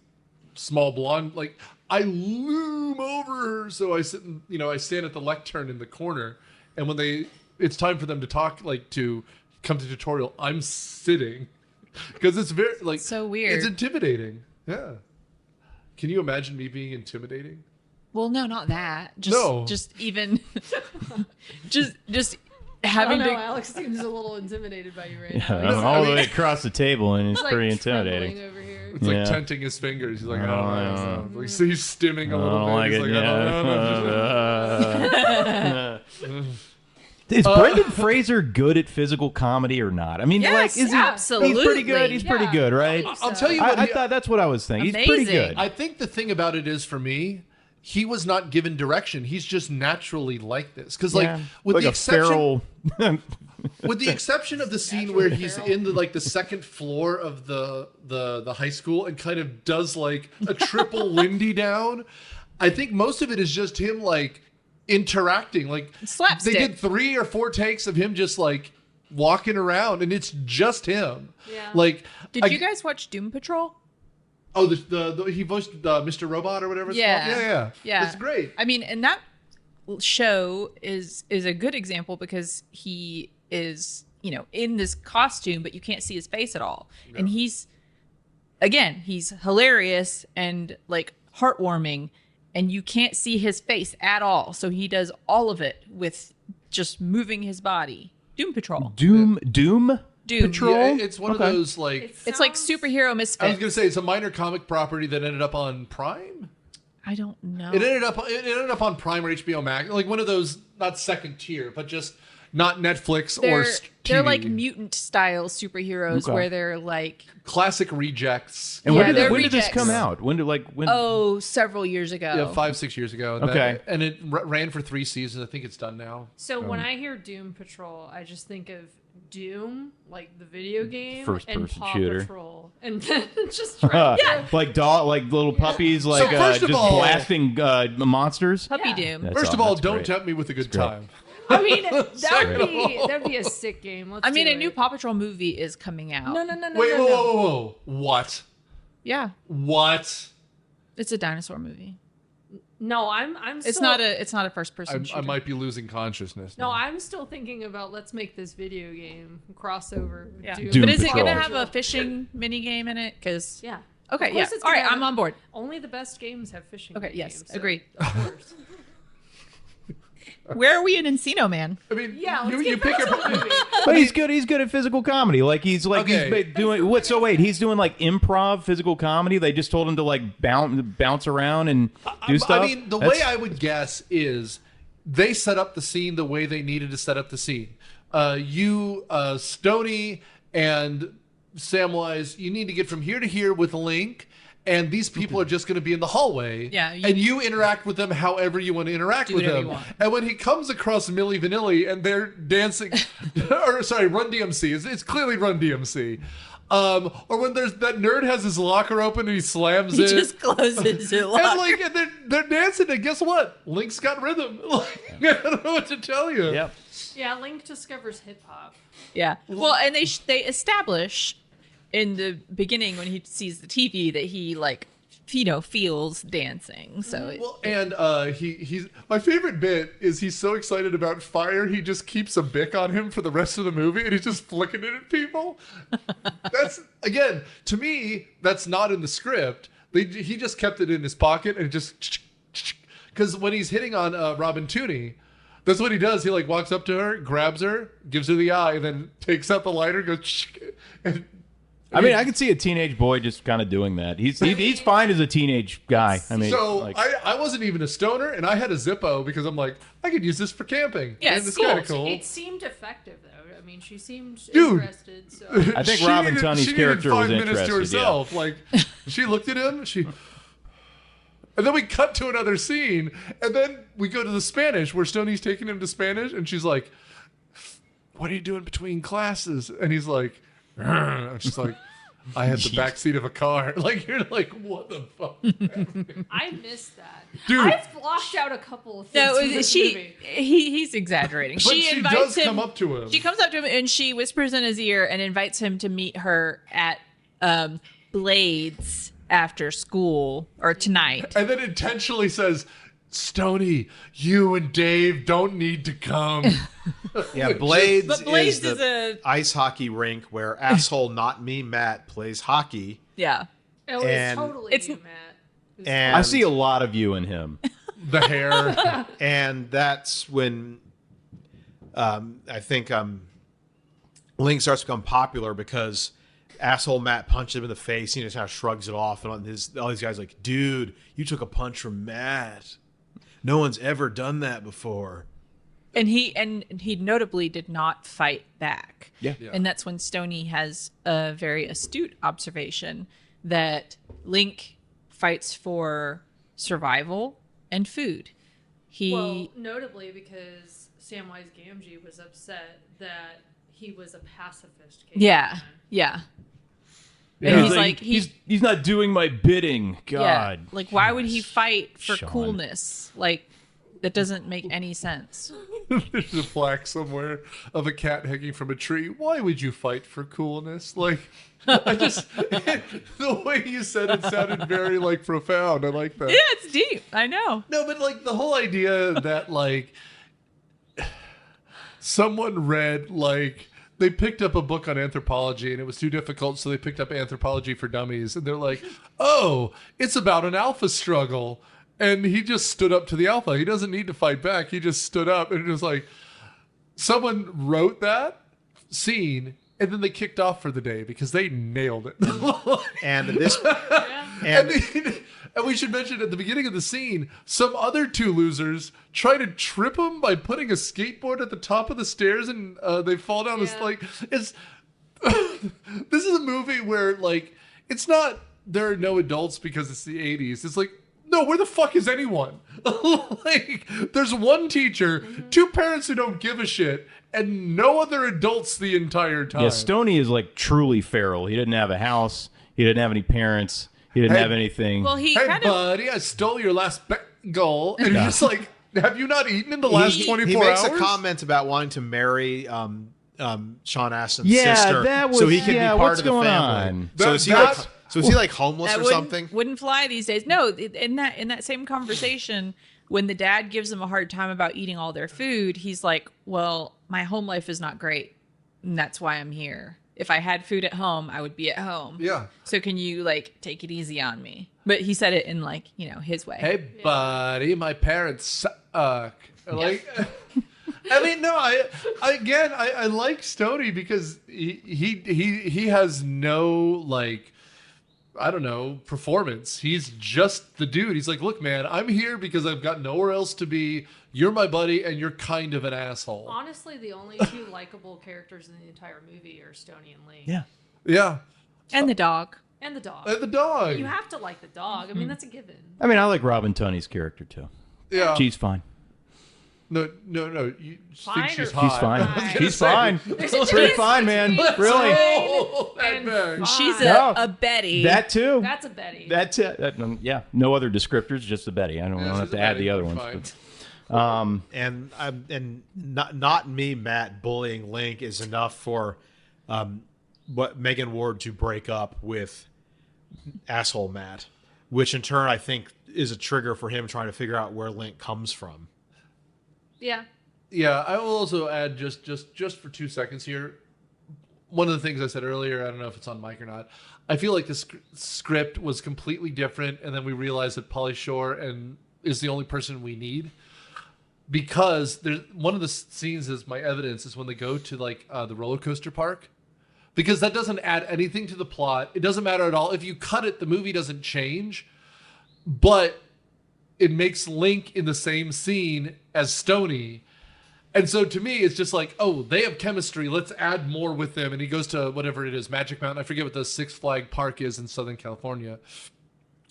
small blonde, like I loom over her, so I sit and I stand at the lectern in the corner, and when it's time for them to talk, like to come to tutorial, I'm sitting because it's very like so weird. It's intimidating. Yeah. Can you imagine me being intimidating? Well, no, not that. Just, No. Just even, just I having don't know. to. Alex seems a little intimidated by you right Yeah, now. I'm all the way across the table, and it's He's, pretty like, intimidating. trembling over here. It's like Yeah. tenting his fingers. He's like, I don't I know. don't Like, so he's stimming a I little don't bit. like He's it. like, I don't know. Is Brendan Fraser good at physical comedy or not? I mean, Yes, like, is he? absolutely. He's pretty good. He's pretty Yeah. good, right? I'll tell you what. I thought that's what I was thinking. He's pretty Amazing. good. I think the thing about it is for me, he was not given direction. He's just naturally like this. Because like Yeah. with like the a exception, feral. with the exception of the scene where he's in the second floor of the high school and kind of does like a triple Lindy down, I think most of it is just him like interacting. Like Slapstick. they did 3 or 4 takes of him just like walking around, and it's just him. Yeah. Like, Did you guys watch Doom Patrol? Oh, the he voiced Mr. Robot or whatever it's Yeah. called? Yeah. It's great. I mean, and that show is a good example because he is, in this costume, but you can't see his face at all. No. And he's hilarious and like heartwarming, and you can't see his face at all. So he does all of it with just moving his body. Doom Patrol. Doom Patrol. Yeah, it's one of those like It's like superhero misfits. I was gonna say it's a minor comic property that ended up on Prime. I don't know. It ended up on Prime or HBO Max, like one of those not second tier, but just not Netflix or TV. They're like mutant style superheroes where they're like classic rejects. And Yeah, when they're did this rejects. come out? When? several years ago. Yeah, 5-6 years ago. And Okay. and it ran for 3 seasons. I think it's done now. So when I hear Doom Patrol, I just think of Doom, like the video game, First-person and Paw shooter. Patrol, and then just right there. Like little puppies, like first of just all- blasting monsters. Puppy Yeah. Doom. That's First of all, that's don't great. tempt me with a good time. I mean, that'd be a sick game. Let's I mean, do a new it. Paw Patrol movie is coming out. No. Wait, whoa. What? Yeah, What? it's a dinosaur movie. No, I'm. It's still, not a first person shooter. I might be losing consciousness. No, now. I'm still thinking about let's make this video game crossover. with Yeah. Doom But is it Patrol. going to have a fishing mini game in it? Because Yeah. okay, Of yeah. course it's All right, gonna have- I'm on board. Only the best games have fishing. Okay, games, yes, so- agreed. Of course. Where are we in Encino Man? I mean, Yeah, let's you get pick back your to the movie. But he's good. He's good at physical comedy. Like he's Okay. doing what? So wait, he's doing like improv physical comedy. They just told him to like bounce around and do stuff. I mean, the way I would guess is they set up the scene the way they needed to set up the scene. Stoney, and Samwise, you need to get from here to here with Link, and these people are just going to be in the hallway. Yeah, and you interact with them however you want to interact with whatever them. you want. And when he comes across Milli Vanilli and they're dancing, or sorry, Run DMC. It's clearly Run DMC. Or when there's that nerd has his locker open and he slams He it. just closes it. And they're dancing, and guess what? Link's got rhythm. Like, I don't know what to tell you. Yep. Yeah, Link discovers hip hop. Yeah. Well, and they establish in the beginning when he sees the TV that he feels dancing. So Well, and he's my favorite bit is he's so excited about fire he just keeps a bic on him for the rest of the movie and he's just flicking it at people. That's again to me that's not in the script. He just kept it in his pocket and just because when he's hitting on Robin Tooney, that's what he does. He walks up to her, grabs her, gives her the eye, and then takes out the lighter, goes. And, I mean, I could see a teenage boy just kind of doing that. He's fine as a teenage guy. I mean, so I wasn't even a stoner, and I had a Zippo because I'm like, I could use this for camping. Yeah, and it's kind of cool. It seemed effective though. I mean, she seemed Dude. interested. So I think Robin Tunney's character was minutes interested. to herself. Like, she looked at him. And then we cut to another scene, and then we go to the Spanish where Stoney's taking him to Spanish, and she's like, "What are you doing between classes?" And he's like, "Arr." And she's like, "I had the back seat of a car." Like, you're like, what the fuck? I missed that. Dude. I've blocked out a couple of things No, from this movie. he's exaggerating. But she invites does him. come up to him. She comes up to him and she whispers in his ear and invites him to meet her at Blades after school or tonight. And then intentionally says, "Stoney, you and Dave don't need to come." Yeah, Blades, But Blades is the ice hockey rink where asshole not me Matt plays hockey. Yeah. Oh, And- it's totally It's- you, Matt. It's And I see a lot of you in him. The hair. and that's when I think Link starts to become popular because asshole Matt punches him in the face. He just kind of shrugs it off, and all these guys are like, "Dude, you took a punch from Matt. No one's ever done that before." And he notably did not fight back. Yeah. And that's when Stoney has a very astute observation that Link fights for survival and food. Well, notably because Samwise Gamgee was upset that he was a pacifist. Yeah. And he's like he's not doing my bidding. God. Yeah, like why would he fight for Sean. coolness? Like that doesn't make any sense. There's a plaque somewhere of a cat hanging from a tree. Why would you fight for coolness? Like, I just the way you said it sounded very like profound. I like that. Yeah, it's deep. I know. No, but like the whole idea that like someone read like they picked up a book on anthropology and it was too difficult, so they picked up Anthropology for Dummies, and they're like, "Oh, it's about an alpha struggle." And he just stood up to the alpha. He doesn't need to fight back. He just stood up, and it was like someone wrote that scene, and then they kicked off for the day because they nailed it. And this, And we should mention at the beginning of the scene, some other two losers try to trip him by putting a skateboard at the top of the stairs, and they fall down this. Like, it's this is a movie where like it's not there are no adults because it's the 80s. It's like, no, where the fuck is anyone? Like, there's one teacher, two parents who don't give a shit, and no other adults the entire time. Yeah, Stoney is like truly feral. He didn't have a house. He didn't have any parents. He didn't have anything. Well, he Hey, kind of buddy, I stole your last goal. And you're just like, have you not eaten in the last 24 he makes hours? a comment about wanting to marry Sean Astin's Yeah, sister, that was- so he can yeah, be part what's of the going family. on? So is he like homeless that or something? wouldn't fly these days. No, in that same conversation, when the dad gives him a hard time about eating all their food, he's like, "Well, my home life is not great, and that's why I'm here. If I had food at home, I would be at home. Yeah. So can you like take it easy on me?" But he said it in like, his way. Hey, buddy, my parents suck. Like, I mean, no, I like Stoney because he has no like, I don't know, performance. He's just the dude. He's like, "Look, man, I'm here because I've got nowhere else to be. You're my buddy, and you're kind of an asshole." Honestly, the only two likable characters in the entire movie are Stoney and Link. Yeah. Yeah, And the dog. And the dog. and the dog. You have to like the dog. I mean, that's a given. I mean, I like Robin Tunney's character too. Yeah. She's fine. No. You Fine think she's or- hot? She's fine. Fine. She's fine. There's a Pretty difference fine, man. between Really. Oh, that and bag. fine. She's No. a Betty. That too. That's a Betty. That's it. Yeah. No other descriptors, just the Betty. I don't have She's to a add Betty, the other we're ones. fine. And not me, Matt, bullying Link is enough for what Megan Ward to break up with asshole Matt, which in turn I think is a trigger for him trying to figure out where Link comes from. Yeah. Yeah, I will also add just for 2 seconds here. One of the things I said earlier, I don't know if it's on mic or not. I feel like the script was completely different, and then we realized that Pauly Shore is the only person we need, because there's one of the scenes is my evidence is when they go to like the roller coaster park, because that doesn't add anything to the plot. It doesn't matter at all. If you cut it, the movie doesn't change, but it makes Link in the same scene as Stoney. And so to me, it's just like, oh, they have chemistry. Let's add more with them. And he goes to whatever it is, Magic Mountain. I forget what the Six Flag Park is in Southern California.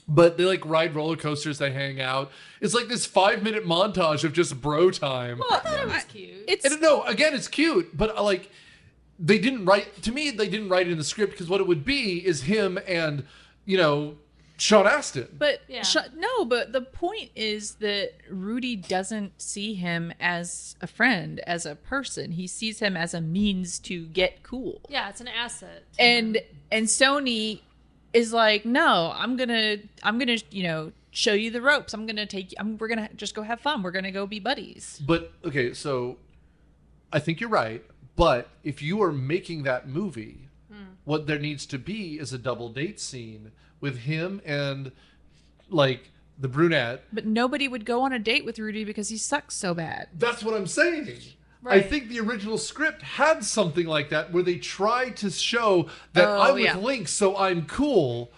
But they like ride roller coasters. They hang out. It's like this 5-minute montage of just bro time. I thought it was cute. And no, again, it's cute, but like they didn't write it in the script because what it would be is him and Sean Astin. But Yeah. but the point is that Rudy doesn't see him as a friend, as a person. He sees him as a means to get cool. Yeah, it's an asset. And Sony is like, no, I'm gonna show you the ropes. We're gonna just go have fun. We're gonna go be buddies. But okay, so I think you're right. But if you are making that movie, what there needs to be is a double date scene with him and like the brunette. But nobody would go on a date with Rudy because he sucks so bad. That's what I'm saying. I Right. think the original script had something like that where they tried to show that I'm with Link, so I'm cool,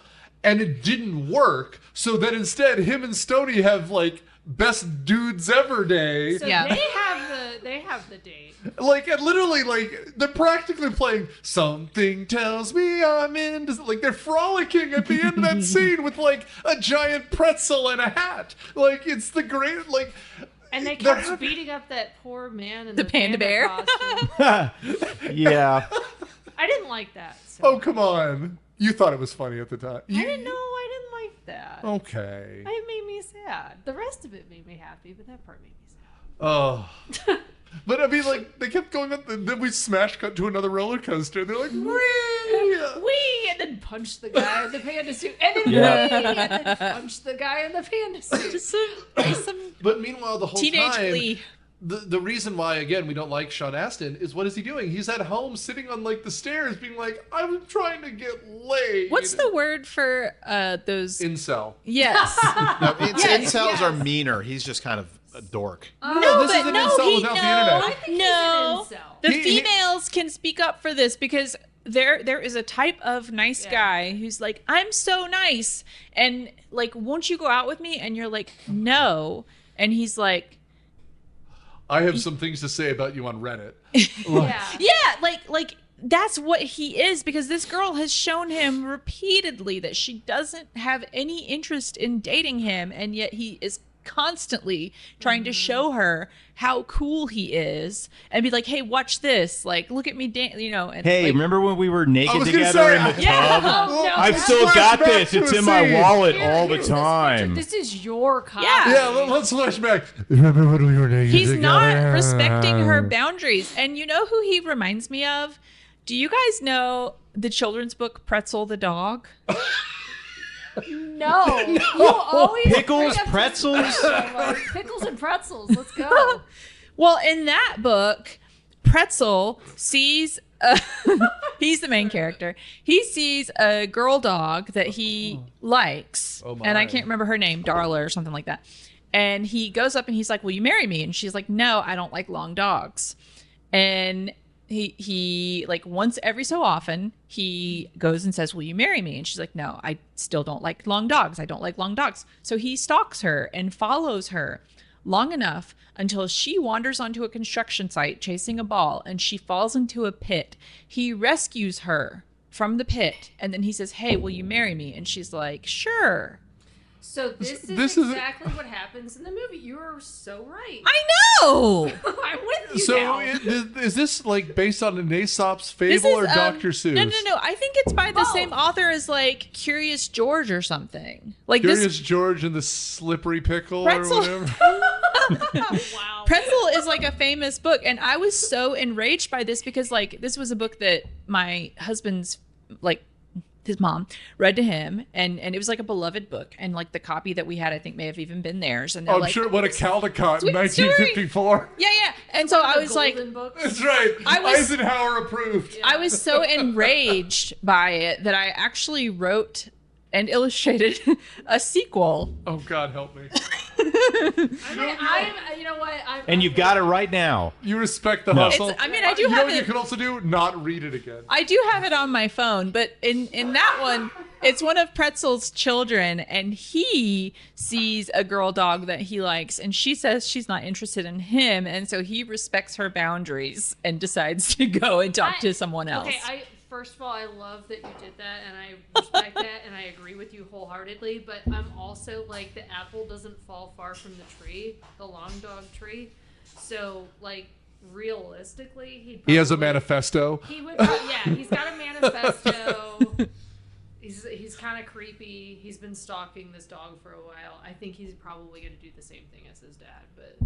and it didn't work. So that instead, him and Stoney have like best dudes ever day. So Yeah. they have the date. Like, and literally, like, they're practically playing Something Tells Me I'm In. Like, they're frolicking at the end of that scene with, like, a giant pretzel and a hat. Like, it's the great, like... And they they're kept happy- beating up that poor man in The panda bear. costume. Yeah. I didn't like that. So. Oh, come on. You thought it was funny at the time. I didn't know. I didn't like that. Okay. It made me sad. The rest of it made me happy, but that part made me sad. Oh. But, I mean, like, they kept going up, and then we smash cut to another roller coaster. They're like, whee! Wee! And then punch the guy in the panda suit. And then Yeah. wee! And then punch the guy in the panda suit. Just some But meanwhile, the whole teenage time... glee. The reason why, again, we don't like Sean Astin is what is he doing? He's at home sitting on, like, the stairs being like, I'm trying to get laid. What's the word for those? Incel. Yes. Incels are meaner. He's just kind of a dork. No, this is but an no, incel he without the no, internet. I think no. he's an incel. The He- females can speak up for this because there is a type of nice guy who's like, I'm so nice, and like, won't you go out with me? And you're like, no, and he's like, I have some things to say about you on Reddit. Yeah. yeah, like that's what he is, because this girl has shown him repeatedly that she doesn't have any interest in dating him, and yet he is constantly trying to show her how cool he is and be like, hey, watch this, like, look at me dance, and Hey, like, remember when we were I naked was gonna together say, in the yeah. tub? Oh, no. I've still got this. It's in my wallet all the Here's this picture. time. This is your copy. Yeah. Yeah, let's flash back. Remember when we were naked he's together? not respecting her boundaries. And you know who he reminds me of? Do you guys know the children's book Pretzel the Dog? No. You always Pickles, bring up pretzels? this picture. I'm like, pickles and pretzels. Let's go. Well, in that book, Pretzel sees he's the main character. He sees a girl dog that he likes, Oh my. and I can't remember her name, Darla or something like that. And he goes up and he's like, "Will you marry me?" And she's like, "No, I don't like long dogs." And he like once every so often he goes and says, "Will you marry me?" And she's like, "No, I still don't like long dogs. I don't like long dogs." So he stalks her and follows her long enough until she wanders onto a construction site chasing a ball, and she falls into a pit. He rescues her from the pit, and then he says, "Hey, will you marry me?" And she's like, "Sure." So this This is is- exactly what happens in the movie. You are so right. I know. I'm with you So now. is this like based on an Aesop's This fable or is, Dr. Seuss? No. I think it's by the Both. same author as like Curious George or something. Like Curious this George and the Slippery Pickle Pretzel. or whatever. Wow. Pretzel is like a famous book, and I was so enraged by this because like this was a book that my husband's like his mom read to him, and it was like a beloved book, and like the copy that we had I think may have even been theirs, and they're I'm like, sure what a Caldecott in Sweet story. 1954. yeah, and so I The was like, Golden Books. That's right. I was- Eisenhower approved. I was so enraged by it that I actually wrote and illustrated a sequel. Oh God, help me. You know what? And you've got it right now. You respect the No. hustle. I mean, I do You know have what you it. can also do? Not read it again. I do have it on my phone, but in that one, it's one of Pretzel's children, and he sees a girl dog that he likes, and she says she's not interested in him, and so he respects her boundaries and decides to go and talk to someone else. Okay, first of all, I love that you did that, and I respect that, and I agree with you wholeheartedly. But I'm also like, the apple doesn't fall far from the tree, the long dog tree. So, like, realistically, He has a manifesto. He would, he's got a manifesto. He's kind of creepy. He's been stalking this dog for a while. I think he's probably going to do the same thing as his dad. But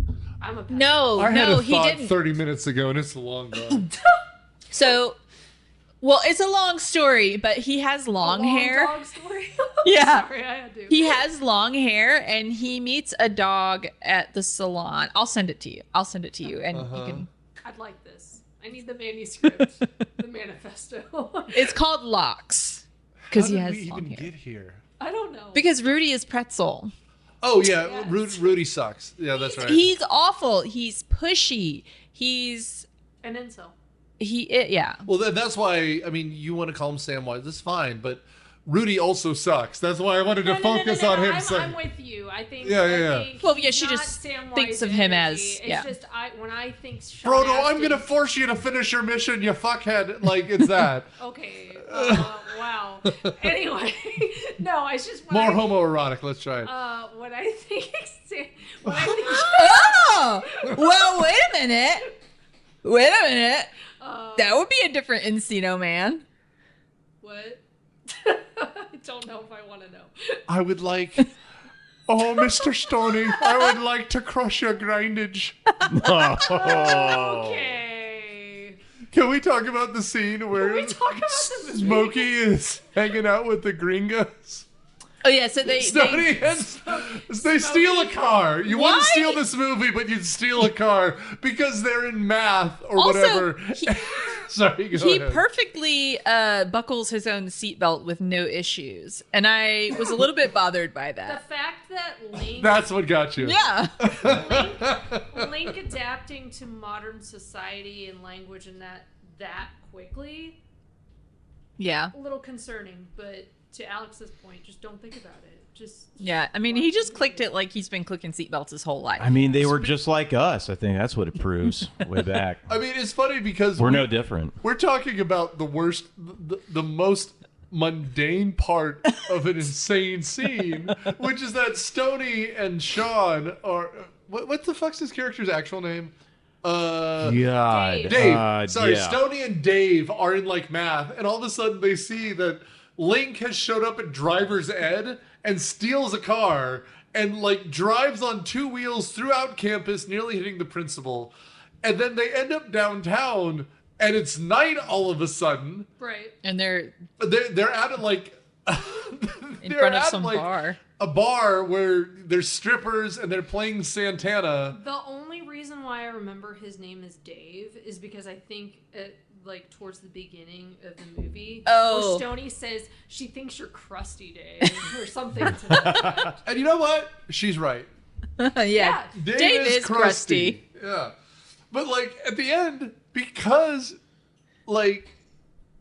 I'm a No, I had no, a he thought didn't. 30 minutes ago, and it's long gone. So, well, it's a long story, but he has long hair. Dog story. Yeah. Sorry, I had to. He has long hair, and he meets a dog at the salon. I'll send it to you. And you can. I'd like this. I need the manuscript, the manifesto. It's called Locks How because he did has we long even hair. get here? I don't know. Because Rudy is Pretzel. Oh, yeah. Yes. Rudy sucks. Yeah, that's right. He's awful. He's pushy. He's An incel. yeah. Well, that's why, I mean, you want to call him Samwise. That's fine, but Rudy also sucks. That's why I wanted to focus on him. I'm with you. I think. Yeah. I think Well, he's yeah, she not just Samwise thinks of him energy. as- It's yeah. just when I think Sean Frodo, I'm Astin- going to force you to finish your mission, you fuckhead. Like, it's that. Okay. Wow. Anyway, no, it's just More homoerotic. Let's try it. When I think when I think Oh, well, wait a minute. That would be a different Encino Man. what? I don't know if I want to know. I would like... Oh, Mr. Stoney, I would like to crush your grindage. Okay. Can we talk about the scene where Can we talk about the movie? Smokey is hanging out with the gringos? Oh yeah, so they Stoney they steal a car. You wouldn't Why? steal this movie, but you'd steal a car because they're in math or Also, whatever. he- Sorry, go he ahead. perfectly buckles his own seatbelt with no issues, and I was a little bit bothered by The that. fact that Link That's what got you. Yeah. Link adapting to modern society and language and that quickly, Yeah. a little concerning. But to Alex's point, just don't think about it. Just Yeah. I mean, he just clicked it like he's been clicking seatbelts his whole life. I mean, they were just like us. I think that's what it proves way back. I mean, it's funny because We're no different. we're talking about the worst, the most mundane part of an insane scene, which is that Stoney and Sean are... What the fuck's his character's actual name? God. Dave. Sorry, yeah. Stoney and Dave are in like math, and all of a sudden they see that Link has showed up at driver's ed and steals a car and like drives on two wheels throughout campus, nearly hitting the principal. And then they end up downtown, and it's night all of a sudden. right. And they're They're at like in front of some bar. a bar where there's strippers and they're playing Santana. The only reason why I remember his name is Dave is because I think like towards the beginning of the movie, Oh. where Stoney says she thinks you're crusty, Dave, or something to that effect. And you know what? She's right. Yeah. Dave is crusty. Yeah. But like at the end, because like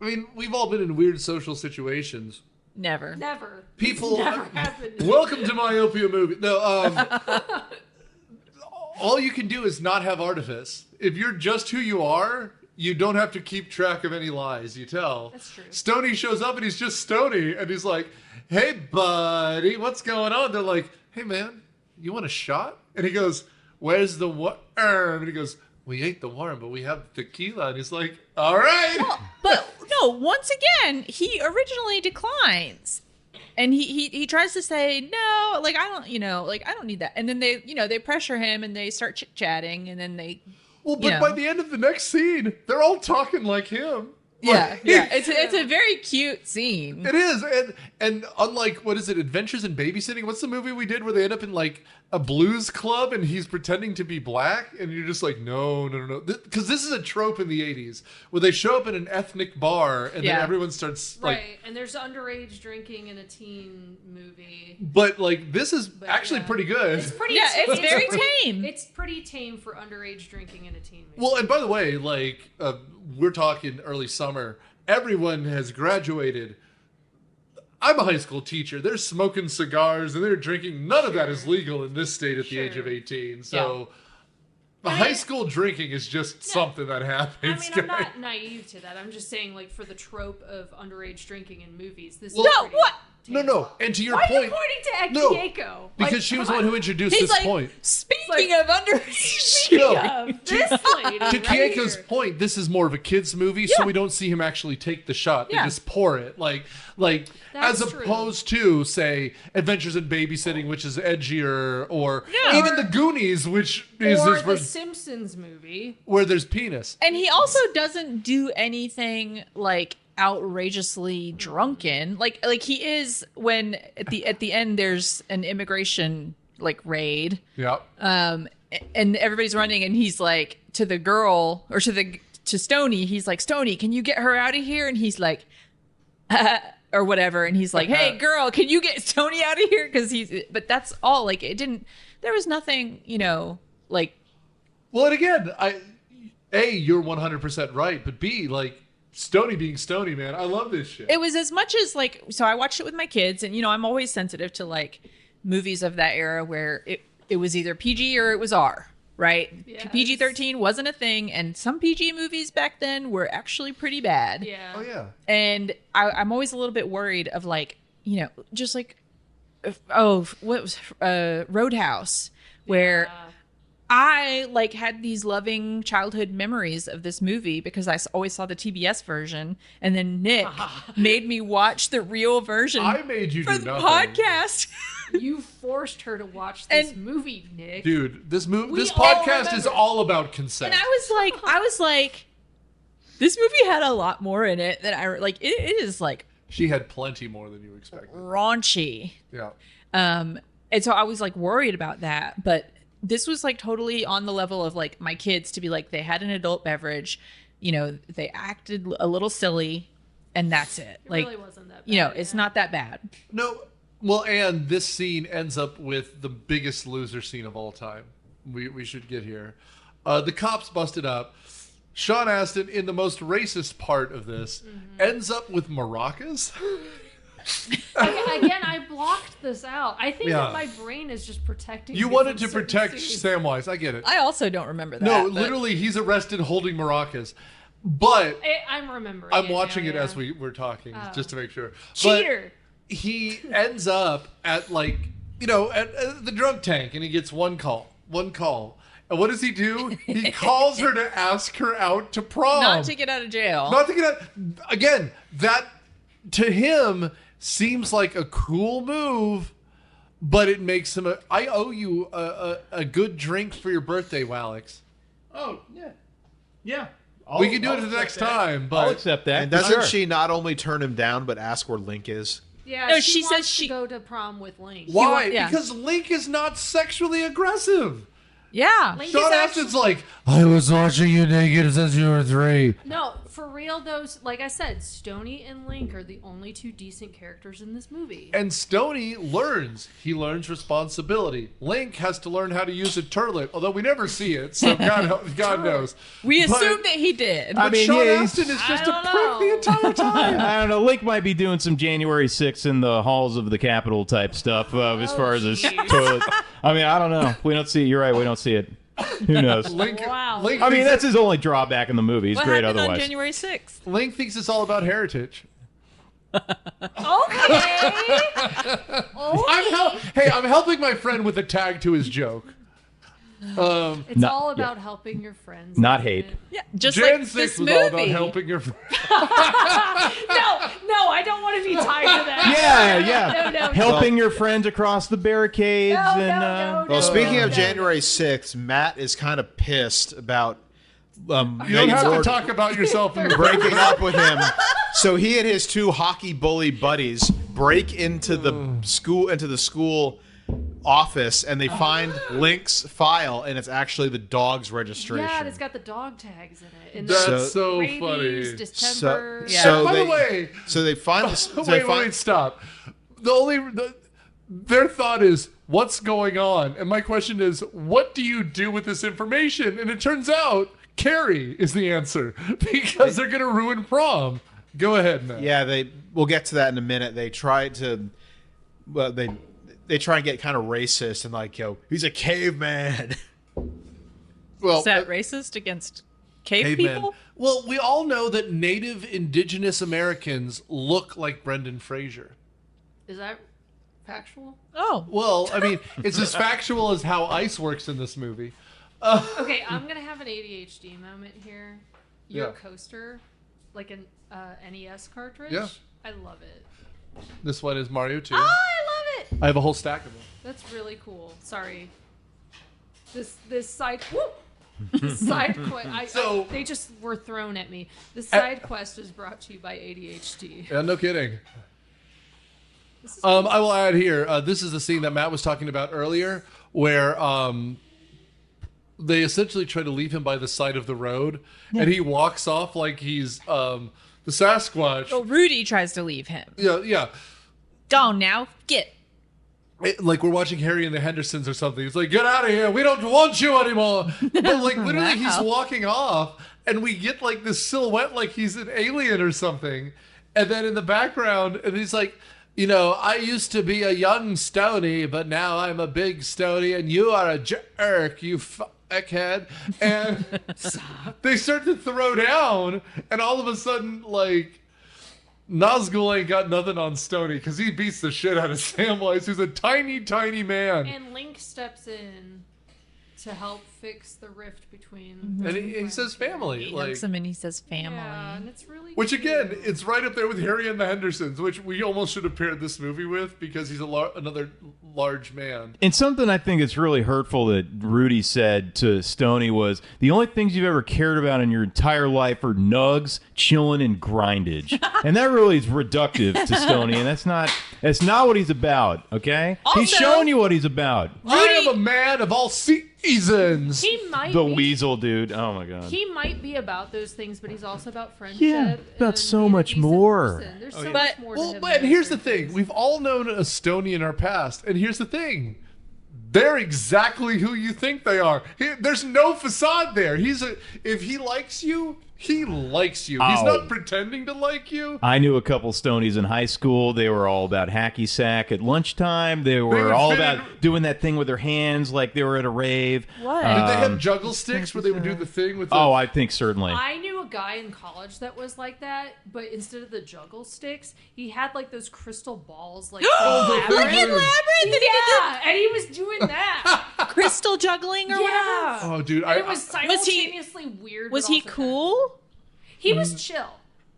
I mean, we've all been in weird social situations. Never. Never. People It's never happened. Welcome to myopia movie. No, all you can do is not have artifice. If you're just who you are, you don't have to keep track of any lies you tell. That's true. Stoney shows up and he's just Stoney, and he's like, "Hey, buddy, what's going on?" They're like, "Hey, man, you want a shot?" And he goes, "Where's the worm?" And he goes, "We ate the worm, but we have tequila." And he's like, "All right." But no, once again, he originally declines. And he tries to say, no, like, I don't need that. And then they pressure him and they start chit-chatting and then they, Well, but by the end of the next scene, they're all talking like him. yeah. Like- It's a very cute scene. It is, and unlike what is it, Adventures in Babysitting? What's the movie we did where they end up in like a blues club and he's pretending to be black, and you're just like, no, because this is a trope in the 80s where they show up in an ethnic bar and then everyone starts like, right, and there's underage drinking in a teen movie, but like this is actually pretty good. It's pretty it's very tame. It's pretty tame for underage drinking in a teen movie. Well, and by the way, like we're talking early summer, everyone has graduated. I'm a high school teacher. They're smoking cigars and they're drinking. None of that is legal in this state at the age of 18. So the high school drinking is just something that happens. I mean, I'm not naive to that. I'm just saying, like, for the trope of underage drinking in movies, this is No, pretty what? No. And to your Why point. are you pointing to Ekieko? Because she was the one who introduced He's this like, point. speaking of underage. This lady. To right Kieko's here. point, this is more of a kid's movie, so we don't see him actually take the shot. They just pour it. Like That's as true. opposed to, say, Adventures in Babysitting, which is edgier, or even The Goonies, which is Or this the version Simpsons movie. where there's penis. And he also doesn't do anything like outrageously drunken. Like he is when at the end there's an immigration like raid. Yep. And everybody's running and he's like to the girl or to Stoney, he's like, Stoney, can you get her out of here? And he's like or whatever, and he's like, hey girl, can you get Stoney out of here? But that's all. Like there was nothing, like. Well, and again, you're 100% right, but B, like, Stoney being Stoney, man, I love this shit. It was as much as like, so I watched it with my kids, and I'm always sensitive to like movies of that era where it was either PG or it was R, right? Yes. PG-13 wasn't a thing, and some PG movies back then were actually pretty bad. Yeah. Oh yeah. And I'm always a little bit worried of like, just like, what was Roadhouse, where I like had these loving childhood memories of this movie because I always saw the TBS version, and then Nick made me watch the real version. I made you for do the nothing. podcast. You forced her to watch this And- movie, Nick. Dude, this We all podcast is remember. all about consent. And I was like, this movie had a lot more in it than I like. It is like She had plenty more than you expected. raunchy. Yeah. And so I was like worried about that, but this was like totally on the level of like my kids to be like, they had an adult beverage, they acted a little silly, and that's it. It Like, really wasn't that bad. it's not that bad. No, well, and this scene ends up with the biggest loser scene of all time. We should get here. The cops busted up. Sean Astin, in the most racist part of this, ends up with maracas. Again, I blocked this out. I think Yeah. that my brain is just protecting. You me wanted from to certain protect scenes. Samwise. I get it. I also don't remember that. No, but- literally, he's arrested holding maracas. But I'm remembering. I'm watching now, it yeah. as we're talking, just to make sure. Cheater. But he ends up at like, at the drunk tank, and he gets one call. And what does he do? He calls her to ask her out to prom. not to get out of jail. Not to get out. Again, that to him seems like a cool move, but it makes him I owe you a good drink for your birthday, Alex. Oh, yeah. Yeah. We can do it the next time, but I'll accept that. And for doesn't sure. she not only turn him down, but ask where Link is? Yeah, No, she she wants says to she- go to prom with Link. why? yeah. Because Link is not sexually aggressive. Yeah. Link Sean is actually- Astin's like, I was watching you naked since you were 3. No, for real, those, like I said, Stoney and Link are the only two decent characters in this movie. And Stoney learns. He learns responsibility. Link has to learn how to use a turlet, although we never see it, so God knows. We But- assumed that he did. I But mean, Sean yeah, he's- Astin is just I a don't prick the know. entire time. I don't know. Link might be doing some January 6th in the halls of the Capitol type stuff as far as his jeez. toilet. I mean, I don't know. We don't see it. You're right. We don't see it. Who knows? Link, Wow. Link I mean, thinks that's his only drawback in the movie. He's what great happened otherwise. on January 6th? Link thinks it's all about heritage. Okay. I'm helping my friend with a tag to his joke. It's No, all yeah. about helping your friends. Not isn't hate. it? Yeah, just Jan like 6 this was movie. all about helping your friend. No, I don't want to be tied to that. Yeah. No. Helping your friends across the barricades No, and no. Well, speaking no, of no. January 6th, Matt is kind of pissed about You don't Megan have to Ward talk about yourself in your breaking up with him. So he and his two hockey bully buddies break into the school office and they find Link's file, and it's actually the dog's registration. Yeah, and it's got the dog tags in it. And That's so rabies, funny. distemper. By the way, so they find this. wait, stop. Their thought is, what's going on? And my question is, what do you do with this information? And it turns out, Carrie is the answer because they're going to ruin prom. Go ahead, Matt. Yeah, we'll get to that in a minute. They try to, well, they try and get kind of racist and like, he's a caveman. Well, Is that racist against cave caveman. people? Well, we all know that Native Indigenous Americans look like Brendan Fraser. Is that factual? Oh. Well, I mean, it's as factual as how ice works in this movie. Okay, I'm gonna have an ADHD moment here. Your Yeah. coaster, like an NES cartridge. Yeah. I love it. This one is Mario 2. Oh, I love it. I have a whole stack of them. That's really cool. Sorry. This side this side quest. They just were thrown at me. This side quest is brought to you by ADHD. Yeah, no kidding. This is I will add here. This is the scene that Matt was talking about earlier, where they essentially try to leave him by the side of the road, and he walks off like he's the Sasquatch. Well, Rudy tries to leave him. Yeah. Go now. Get. Like we're watching Harry and the Hendersons or something. He's like, get out of here. We don't want you anymore. But like literally he's Wow. walking off and we get like this silhouette like he's an alien or something. And then in the background, and he's like, I used to be a young Stony, but now I'm a big Stony and you are a jerk, you fuckhead. And they start to throw down and all of a sudden like Nazgul ain't got nothing on Stony because he beats the shit out of Samwise, who's a tiny, tiny man. And Link steps in to help fix the rift between. And he says family. He Like, hugs him and he says family. Yeah, and it's really. which again, cute. it's right up there with Harry and the Hendersons, which we almost should have paired this movie with because he's another large man. And something I think is really hurtful that Rudy said to Stoney was, the only things you've ever cared about in your entire life are nugs, chilling, and grindage. And that really is reductive to Stoney, and that's not what he's about, okay? He's Also- showing you what he's about. I am a man of all seasons. He might The be. weasel dude. Oh my god. He might be about those things, but he's also about friendship. Yeah, about and so being a much decent more. person. There's so yeah. much But- more to Well, him but than here's the certain thing. things. We've all known a Stony in our past. And here's the thing. They're exactly who you think they are. There's no facade there. If he likes you, he likes you. He's Oh. not pretending to like you. I knew a couple Stonies in high school. They were all about hacky sack at lunchtime. They were would all fit about in- doing that thing with their hands like they were at a rave. What? Did they have juggle sticks where they would do the thing with the... Oh, I think certainly. I knew a guy in college that was like that, but instead of the juggle sticks, he had like those crystal balls, like Like in labyrinth. Labyrinth, did he Yeah, and he was doing that. get the crystal juggling or Yeah. Oh, dude. And it was Was he- simultaneously weird. Was but he also cool? He was chill.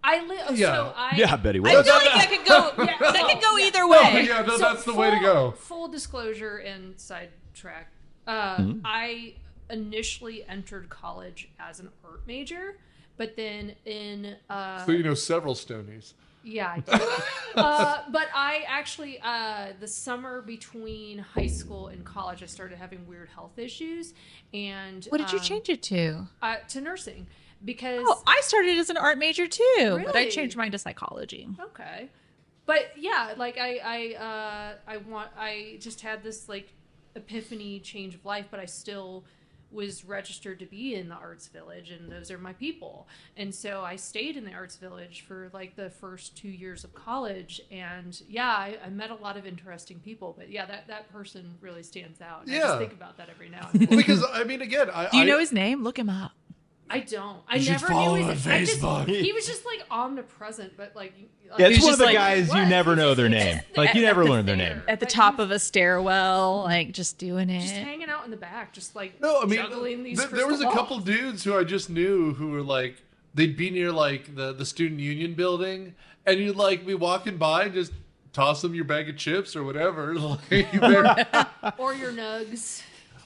Yeah. So I Yeah, I bet he was. I feel like that could go. Yeah, that could go yeah. either Oh, way. yeah, no, So that's the way to go. Full disclosure and sidetrack. I initially entered college as an art major, but then in So you know several Stonies. yeah, I did. But I actually the summer between high school and college, I started having weird health issues, and What did you change it to? to nursing because Oh, I started as an art major too, but I Really? changed mine to psychology. okay. But yeah, like I just had this like epiphany change of life, but I still was registered to be in the arts village, and those are my people. And so I stayed in the arts village for like the first 2 years of college, and yeah, I met a lot of interesting people. But yeah, that person really stands out. And I Yeah. just think about that every now and then. Because, I mean, again, Do you know his name? Look him up. I don't. I You should never follow knew him his on I just- Facebook. he was just like omnipresent, but like Yeah, it's He's one just of the like, guys you what? never He's know just- their he's name. just Like you there. never learn their There. name. At the But top he's of a stairwell, like just doing just it. hanging out in the back, just like No, I mean, juggling these there was a crystal couple balls. dudes who I just knew who were like, they'd be near like the student union building, and you'd like be walking by and just toss them your bag of chips or whatever. Like, or your nugs.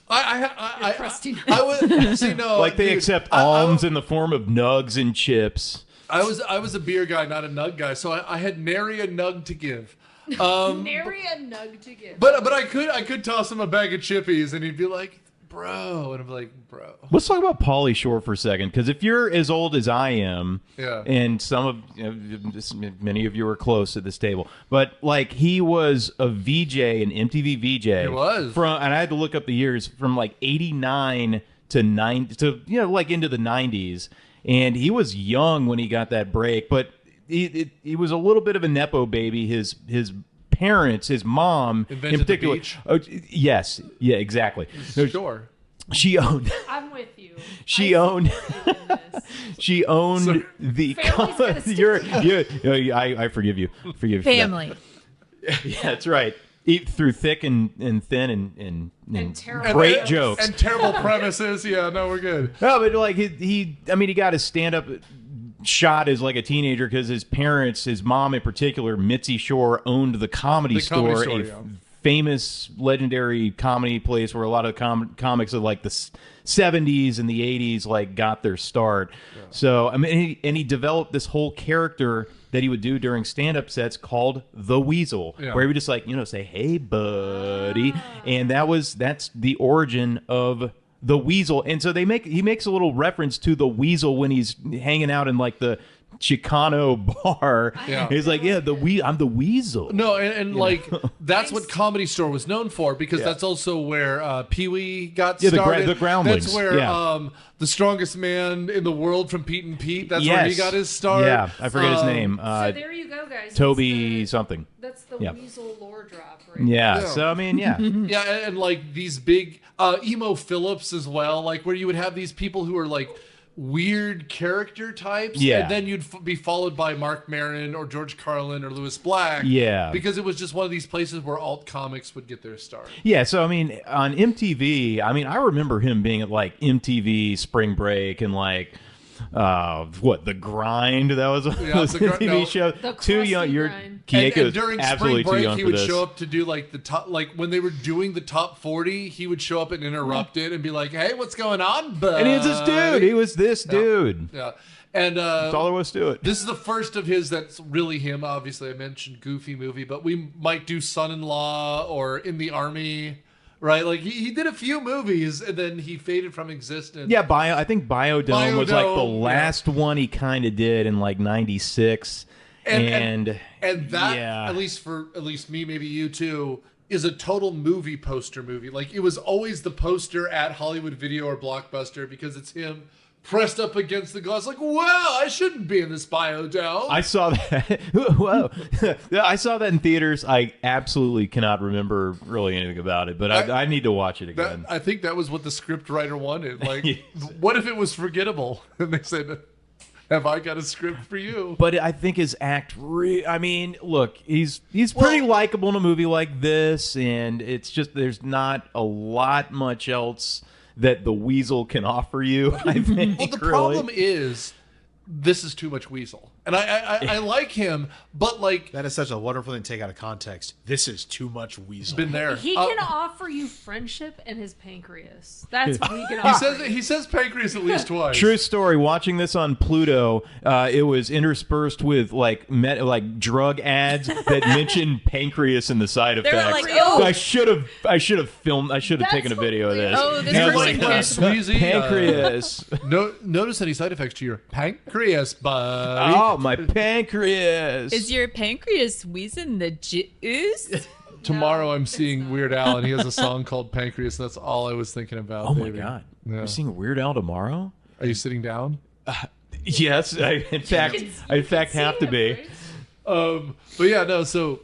I crusty I would see no Like they dude, accept I- alms in the form of nugs and chips. I was a beer guy, not a nug guy, so I had nary a nug to give. Nary a nug to give. But I could toss him a bag of chippies and he'd be like, bro, and I'm like, bro. Let's talk about Pauly Shore for a second, because if you're as old as I am, and many of you are close at this table, but like he was a VJ, an MTV VJ. He was, and I had to look up the years from like '89 to like into the '90s, and he was young when he got that break, but he was a little bit of a nepo baby. His parents, his mom invented in particular. The beach. Yes, yeah, exactly. Sure. She owned. I'm with you. She owned. She owned the. I forgive you. Forgive you. Family. Yeah, that's right. Eat through thick and thin and terrible great jokes and terrible premises. Yeah, no, we're good. No, but like he got his stand up shot as like a teenager because his parents, his mom in particular, Mitzi Shore, owned the Comedy Store, famous legendary comedy place where a lot of comics of like the 70s and the 80s like got their start. So he developed this whole character that he would do during stand-up sets called the Weasel, where he would just like say, hey buddy, and that's the origin of the Weasel. And so he makes a little reference to the Weasel when he's hanging out in like the Chicano bar. He's like, I'm the Weasel. No, and like that's what Comedy Store was known for, because that's also where Pee-wee got started. The Groundlings. That's where the strongest man in the world from Pete and Pete. That's where he got his start. Yeah, I forget his name. So there you go, guys. Toby something. That's the Weasel lore drop, right? Yeah. So I mean, yeah, and like these big emo Phillips as well, like where you would have these people who are like weird character types, and then you'd be followed by Mark Maron or George Carlin or Lewis Black, because it was just one of these places where alt comics would get their start. So I mean, on MTV, I remember him being at like MTV Spring Break and like The Grind. That was a TV show. Too young. And during Spring Break, he would show up to do like the top, like when they were doing the top 40, he would show up and interrupt it and be like, "Hey, what's going on, bud?" And he was this dude. He was this dude. Yeah. And that's all there was to it. This is the first of his that's really him. Obviously, I mentioned Goofy Movie, but we might do Son-in-Law or In the Army. Right, like he did a few movies and then he faded from existence. Yeah, I think Biodome was like the last one he kind of did in like '96, and that at least me, maybe you too, is a total movie poster movie. Like it was always the poster at Hollywood Video or Blockbuster because it's him pressed up against the glass, like, wow, I shouldn't be in this Biodome. I saw that. Whoa. I saw that in theaters. I absolutely cannot remember really anything about it, but I need to watch it again. I think that was what the script writer wanted. Like, what if it was forgettable? And they said, have I got a script for you? But I think his act, look, he's pretty likable in a movie like this, and it's just there's not a lot much else that the Weasel can offer you, I think. Well, the problem is this is too much Weasel. And I like him, but like... That is such a wonderful thing to take out of context. This is too much Weasel. Been there. He can offer you friendship and his pancreas. That's what he can offer. He says pancreas at least twice. True story. Watching this on Pluto, it was interspersed with like drug ads that mentioned pancreas and the side effects. Like, oh. I should have filmed. I should have taken a video of this. Oh, this person cares. Sweezy, pancreas. Notice any side effects to your pancreas, buddy. Oh, my pancreas. Is your pancreas wheezing the juice? Tomorrow I'm seeing Weird Al, and he has a song called Pancreas. And that's all I was thinking about. Oh, my God. Yeah. You're seeing Weird Al tomorrow? Are you sitting down? Yes. I in fact have to be. But yeah, no, so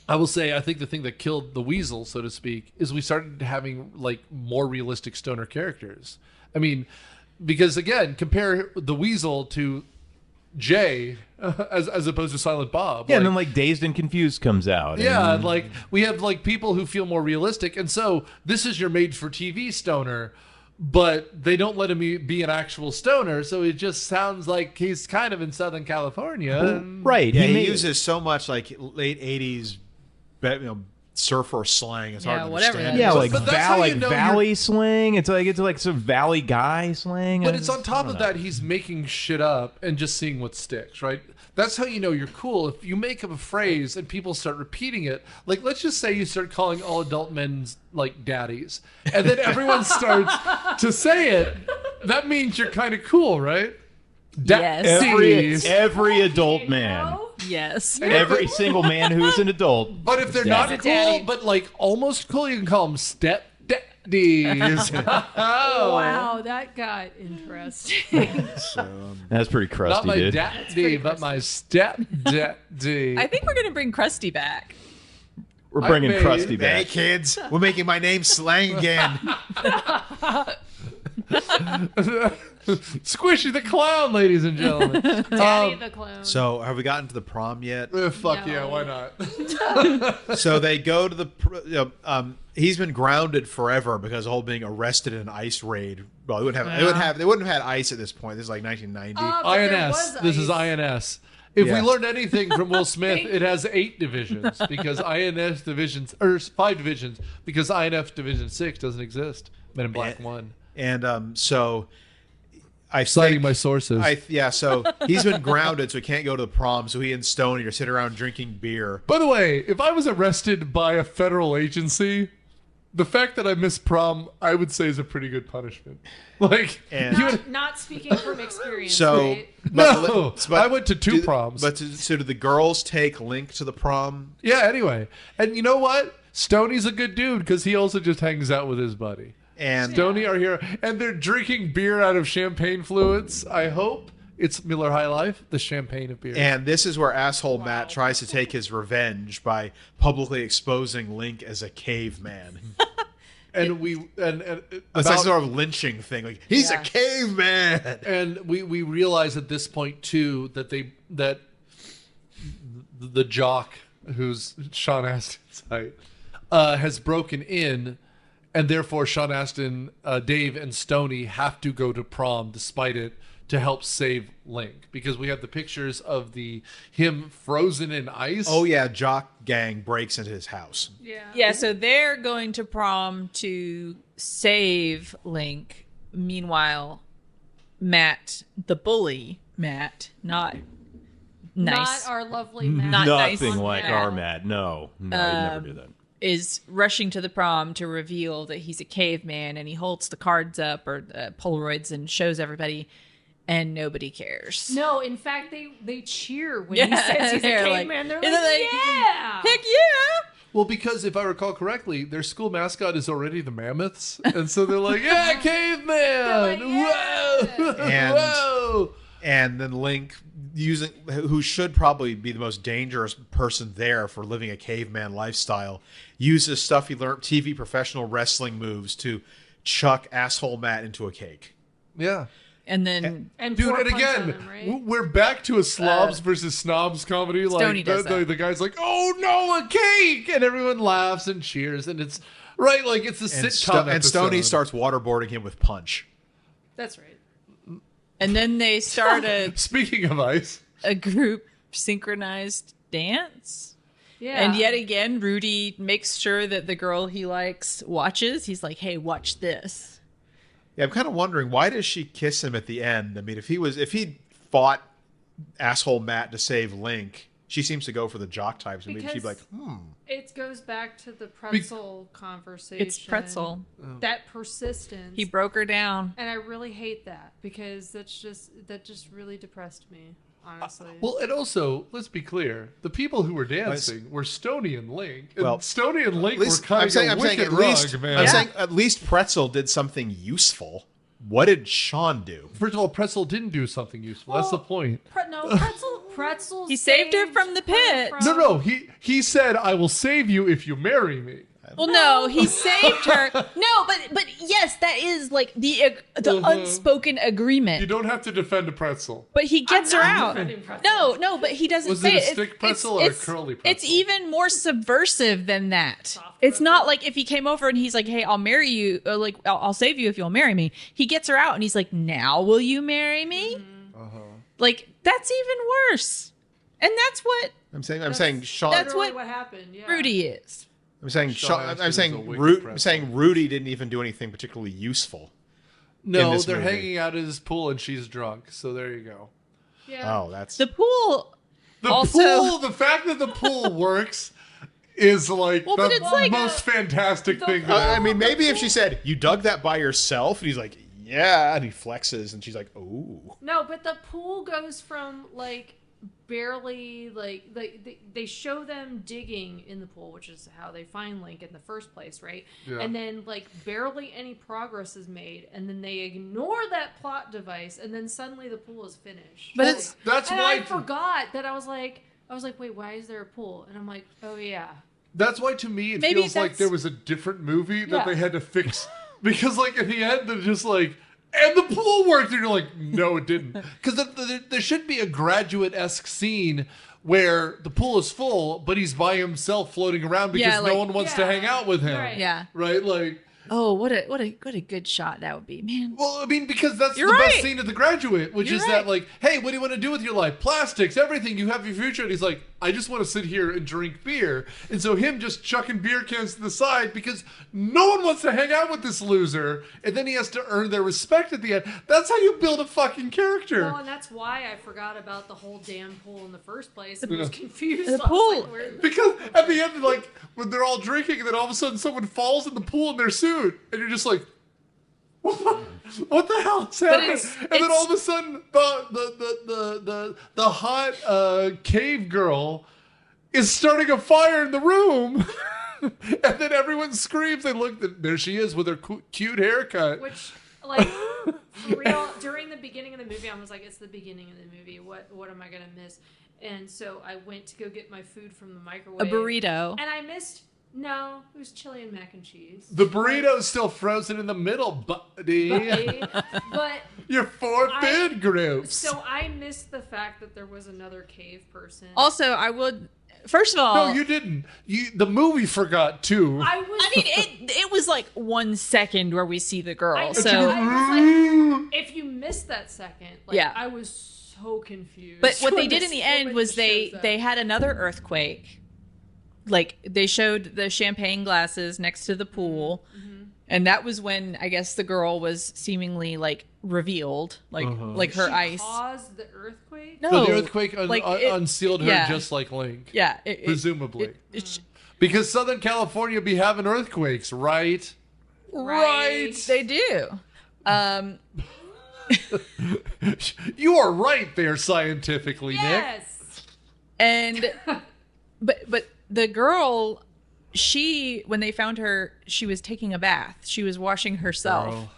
I will say I think the thing that killed the Weasel, so to speak, is we started having like more realistic stoner characters. I mean, because again, compare the Weasel to Jay as opposed to Silent Bob. Yeah, and then like Dazed and Confused comes out. Yeah, and like we have like people who feel more realistic, and so this is your made-for-TV stoner, but they don't let him be an actual stoner, so it just sounds like he's kind of in Southern California. Right. Yeah, he uses so much like late 80s surfer slang. It's hard to whatever understand. that Yeah, is. like But that's how you know valley slang. It's like some valley guy slang. But it's on top of that, he's making shit up and just seeing what sticks, right? That's how you know you're cool. If you make up a phrase and people start repeating it, like let's just say you start calling all adult men like daddies, and then everyone starts to say it. That means you're kind of cool, right? Yes. Every adult man. Yes. Every single man who's an adult. But if they're Daddy. not cool, but like almost cool, you can call them step daddies. Wow, that got interesting. That's pretty crusty, Not my dude. daddy, but my step daddy. I think we're gonna bring Krusty back. We're bringing made- Krusty Hey, back. kids, we're making my name slang again. Squishy the clown, ladies and gentlemen. Daddy the clown. So, have we gotten to the prom yet? Fuck No. yeah, why not? So they go to the. He's been grounded forever because of the whole being arrested in an ice raid. Well, they wouldn't have had ice at this point. This is like 1990. But there INS. was This is ice. INS. If Yeah. we learned anything from Will Smith, it has 8 divisions because INS divisions, or 5 divisions because INF Division 6 doesn't exist. Men in Black 1. And so I Citing think, my sources. so he's been grounded, so he can't go to the prom. So he and Stoney are sitting around drinking beer. By the way, if I was arrested by a federal agency, the fact that I missed prom, I would say is a pretty good punishment. Like, And- you would, Not speaking from experience, So, right? no, I went to 2 proms. So do the girls take Link to the prom? Yeah, anyway. And you know what? Stoney's a good dude because he also just hangs out with his buddy. And Stoney are here, and they're drinking beer out of champagne fluids. I hope it's Miller High Life, the champagne of beer. And this is where asshole Matt tries to take his revenge by publicly exposing Link as a caveman. and we and It's like sort of lynching thing. Like he's a caveman. and we realize at this point too that the jock who's Sean Astin's height has broken in. And therefore, Sean Astin, Dave, and Stoney have to go to prom despite it to help save Link. Because we have the pictures of him frozen in ice. Oh yeah, jock gang breaks into his house. Yeah. Yeah, so they're going to prom to save Link. Meanwhile, Matt, the bully, Matt, not nice, Not our lovely Matt. Not nice Nothing on like Matt. our Matt. No, he'd never do that. is rushing to the prom to reveal that he's a caveman, and he holds the cards up or Polaroids and shows everybody, and nobody cares. No, in fact, they cheer when Yeah, he says he's a they're like- caveman. They're they're like, like, yeah. Heck yeah! Well, because if I recall correctly, their school mascot is already the mammoths. And so they're like, yeah, caveman! like, yeah. Whoa! And- Whoa! And then Link, who should probably be the most dangerous person there for living a caveman lifestyle, uses stuff he learned, TV professional wrestling moves to chuck asshole Matt into a cake. Yeah. And then And Dude, pour and punch on again, him, right? we're back to a slobs versus snobs comedy. Stoney Like does the that. guy's like, "Oh no, a cake!" and everyone laughs and cheers, and it's right like it's a And, sitcom. and Stoney episode. starts waterboarding him with punch. That's right. and then they start Speaking of ice, a group synchronized dance. Yeah. And yet again, Rudy makes sure that the girl he likes watches. He's like, "Hey, watch this." Yeah, I'm kind of wondering, why does she kiss him at the end? I mean, if he'd fought asshole Matt to save Link, she seems to go for the jock types. And maybe she'd be like, It goes back to the pretzel conversation. It's pretzel. That persistence. He broke her down. And I really hate that because that just really depressed me, honestly. well, and also let's be clear: the people who were dancing were Stoney and Link. And Well, Stoney and Link at least, were kind I'm saying of at wicked least, rug, man. I'm saying at least Pretzel did something useful. What did Sean do? First of all, Pretzel didn't do something useful. That's the point. Pretzels. He saved her from the pit. No, he said, "I will save you if you marry me." Well, no, he saved her. No, but yes, that is like the unspoken You agreement. don't have to defend a pretzel. But he gets her out. defending pretzels. No, but he doesn't Was say it a stick pretzel or a curly pretzel? It's even more subversive than that. It's not like if he came over and he's like, "Hey, I'll marry you," or like, I'll save you if you'll marry me." He gets her out and he's like, "Now will you marry me?" Like that's even worse. And that's what I'm saying Sean. That's Really what happened. Yeah. Rudy is. I'm saying Sean Astin I'm is saying a wicked I'm saying Rudy didn't even do anything particularly useful. No, this they're movie. hanging out at his pool and she's drunk. So there you go. Yeah. Oh, that's The pool. The Also- pool, the fact that the pool works is like Well, but the it's like- most fantastic The thing. pool- That I mean, maybe if she said, "You dug that by yourself," and he's like, "Yeah," and he flexes, and she's like, "Ooh." No, but the pool goes from like barely like they show them digging in the pool, which is how they find Link in the first place, right? Yeah. And then like barely any progress is made, and then they ignore that plot device, and then suddenly the pool is finished. But Like, it's- That's and why I forgot that I was like, wait, why is there a pool? And I'm like, oh yeah. That's why to me it Maybe feels like that's- there was a different movie that Yeah. they had to fix because like at the end they're just like and the pool worked and you're like no it didn't because there should be a Graduate-esque scene where the pool is full but he's by himself floating around because Yeah, like- no one wants to Yeah. hang out with him Right. Yeah. right like Oh, what a good shot that would be, man. well, I mean, because that's You're the best right. scene of The Graduate, which You're is right. that, like, hey, what do you want to do with your life? Plastics, everything, you have your future. And he's like, I just want to sit here and drink beer. And so him just chucking beer cans to the side because no one wants to hang out with this loser. And then he has to earn their respect at the end. That's how you build a fucking character. Well, and that's why I forgot about the whole damn pool in the first place. I was confused. The I was pool- like, where- Because at the end, like, when they're all drinking, and then all of a sudden someone falls in the pool in their suit. And you're just like, what the hell is happening? it's- And then all of a sudden, the hot cave girl is starting a fire in the room, and then everyone screams. They look. There she is with her cute haircut. Which, like, for real, during the beginning of the movie, I was like, it's the beginning of the movie. What am I going to miss? And so I went to go get my food from the A microwave. burrito. And I missed, no, it was chili and mac and cheese. The burrito's still frozen in the middle, buddy. But Your four food groups. so I missed the fact that there was another cave person. Also, I would. First of all, No, you didn't. The movie forgot too. I was. I mean, it was like 1 second where we see the girl. I so, was like, if you missed that second, like, Yeah. I was so confused. but what they when did in the this end woman was they shows up. they had another earthquake. Like they showed the champagne glasses next to the pool, and that was when I guess the girl was seemingly like revealed, like her She ice. caused the earthquake. No, So the earthquake like, it- unsealed her yeah. just like Link. Yeah, Presumably. it- Because Southern California be having earthquakes, right? Right. they do. You are right there scientifically, Nick. Yes. And but the girl, when they found her, she was taking a bath. She was washing herself.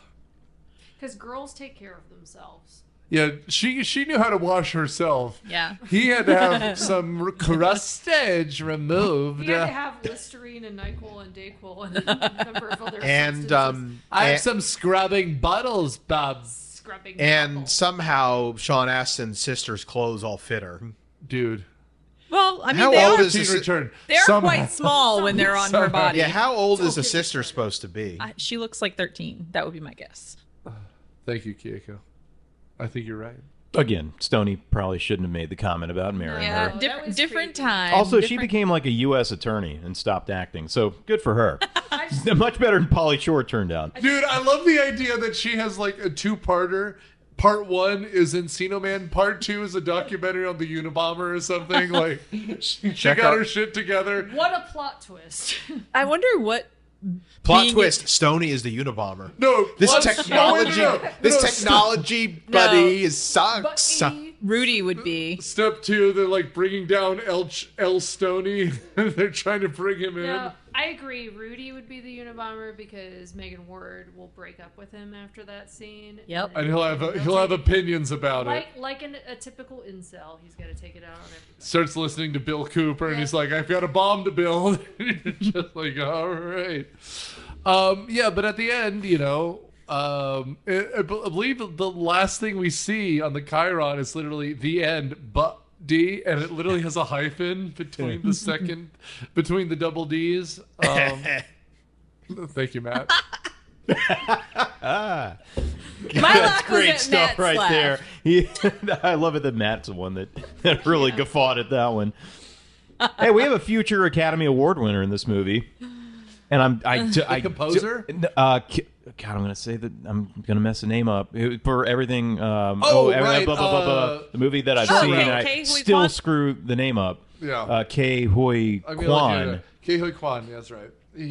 Because girls take care of themselves. Yeah, she knew how to wash herself. Yeah. He had to have some crustage removed. You have to have Listerine and NyQuil and Dayquil and a number of other and substances. I have some scrubbing bottles, Bubs. Scrubbing and bubble. somehow Sean Astin's sister's clothes all fit her. Dude. Well, I mean, How they old are, is Teen this? return. they are Somehow. quite small when they're on her Somehow. body. Yeah, how old is the sister supposed to be? She looks like 13. That would be my guess. Thank you, Kieko. I think you're right. Again, Stoney probably shouldn't have made the comment about marrying Yeah, her. that was different creepy. time. Also, she different- became like a U.S. attorney and stopped acting. So good for her. I just- Much better than Pauly Shore turned out. Dude, I love the idea that she has like a two-parter. Part 1 is Encino Man. Part 2 is a documentary on the Unabomber or something. Like, she Check got out- her shit together. What a plot twist. I wonder what. Plot being- twist: Stoney is the Unabomber. No, This plus- technology, no, this no, technology, buddy, is sucks. Rudy would be. Step 2, they're like bringing down El Stoney. They're trying to bring him in. No, I agree. Rudy would be the Unabomber because Megan Ward will break up with him after that scene. Yep. And he'll have opinions about it. like a typical incel. He's got to take it out on everybody. Starts listening to Bill Cooper, and he's like, "I've got a bomb to build." Just like, all right. Yeah, but at the end, you know, I believe the last thing we see on the Chiron is literally the end, but D, and it literally has a hyphen between the second, between the double D's. Thank you, Matt. My laugh was Great at stuff Matt's right laugh. there. I love it that Matt's the one that really guffawed at that one. Hey, we have a future Academy Award winner in this movie. And The composer? God, I'm gonna say that I'm gonna mess the name up for everything. Right. The movie that I've seen, Ke I Huy still Quan? screw the name up. Yeah. Ke Huy Quan. Ke Huy Quan, that's right. So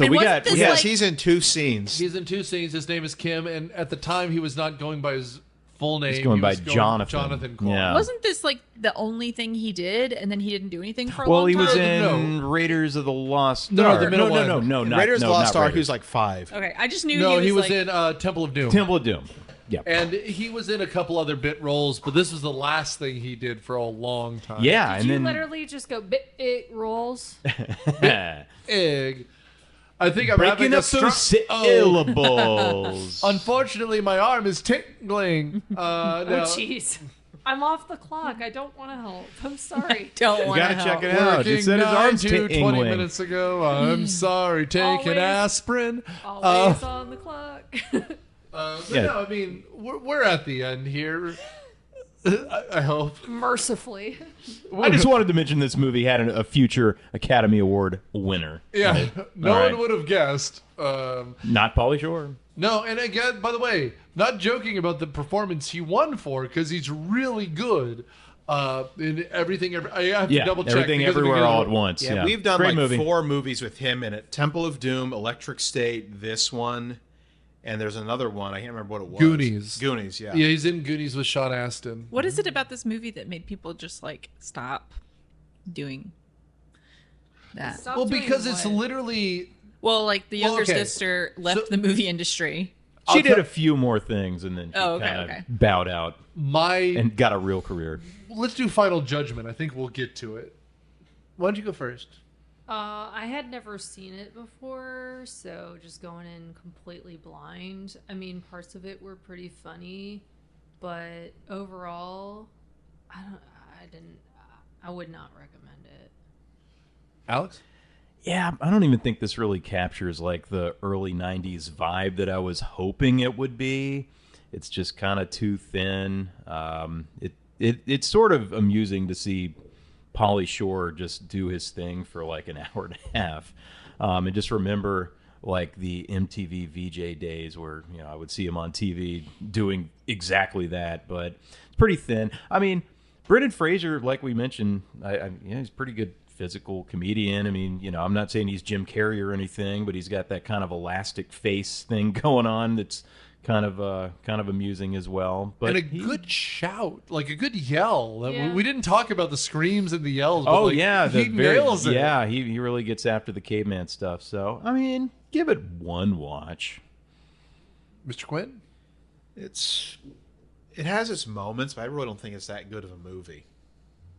And we wasn't got this Yes, like- he's in 2 scenes. He's in 2 scenes. His name is Kim, and at the time he was not going by his full name. He's going He by was Jonathan. Jonathan Kwan. Yeah. Wasn't this like the only thing he did, and then he didn't do anything for a Well, long he time? was in No. Raiders of the Lost No, Ark. the middle one. No, not Raiders of the Lost not Ark, he Raiders. was like 5. Okay, I just knew No, he was like, in Temple of Doom. Temple of Doom. Yeah. And he was in a couple other bit roles, but this was the last thing he did for a long time. Yeah, Did and you then literally just go it rolls? Egg. I think I'm breaking having up a those syllables. Unfortunately, my arm is tingling. No. Oh, jeez. I'm off the clock. I don't want to help. I'm sorry. don't You want to gotta check help. it out. Working It said his 9 arms to 20 tingling. minutes ago. I'm sorry. Taking Always. aspirin. Always on the clock. But Yeah. no, I mean, we're at the end here. I hope. Mercifully. I just wanted to mention this movie had a future Academy Award winner. Yeah, no All one right. would have guessed. Not Pauly Shore. No, and again, by the way, not joking about the performance he won for, because he's really good in everything. I have to double check. Everything because everywhere of the- all at once. Yeah, Yeah, we've done Great like movie. 4 movies with him in it. Temple of Doom, Electric State, this one, and there's another one. I can't remember what it was. Goonies. Goonies, yeah. Yeah, he's in Goonies with Sean Astin. What is it about this movie that made people just like stop doing that? Stop Well, doing because it's what? literally. Well, like the younger okay. sister left So- the movie industry. She I'll did tell- a few more things and then she Oh, okay, kind of okay. bowed out My and got a real career. let's do Final Judgment. I think we'll get to it. Why don't you go first? I had never seen it before, so just going in completely blind. I mean, parts of it were pretty funny, but overall, I would not recommend it. Alex? Yeah, I don't even think this really captures like the early 90s vibe that I was hoping it would be. It's just kind of too thin. It's sort of amusing to see Pauly Shore just do his thing for like an hour and a half. And just remember like the MTV VJ days where, you know, I would see him on TV doing exactly that, but it's pretty thin. I mean, Brendan Fraser, like we mentioned, he's a pretty good physical comedian. I mean, you know, I'm not saying he's Jim Carrey or anything, but he's got that kind of elastic face thing going on that's kind of amusing as well. But And a good shout, like a good yell. Yeah. We didn't talk about the screams and the yells. But oh like, yeah, he nails it. Yeah, he really gets after the caveman stuff. So I mean, give it one watch. Mr. Quinn? It has its moments, but I really don't think it's that good of a movie.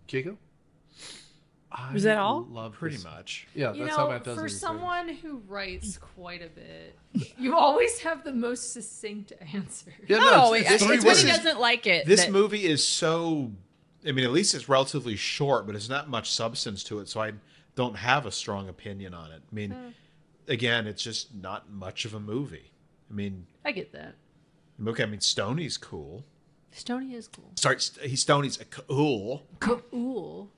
Keiko? Was that all? Love Pretty this. much. Yeah, You that's how know, Matt does for these someone who writes quite a bit, you always have the most succinct answer. things. Yeah, No, it's it's three when words. he doesn't like it. This that- movie is so. I mean, at least it's relatively short, but it's not much substance to it, so I don't have a strong opinion on it. I mean, again, it's just not much of a movie. I mean, I get that. okay, I mean, Stoney's cool. Stoney is cool. Sorry, Stoney's cool. Cool.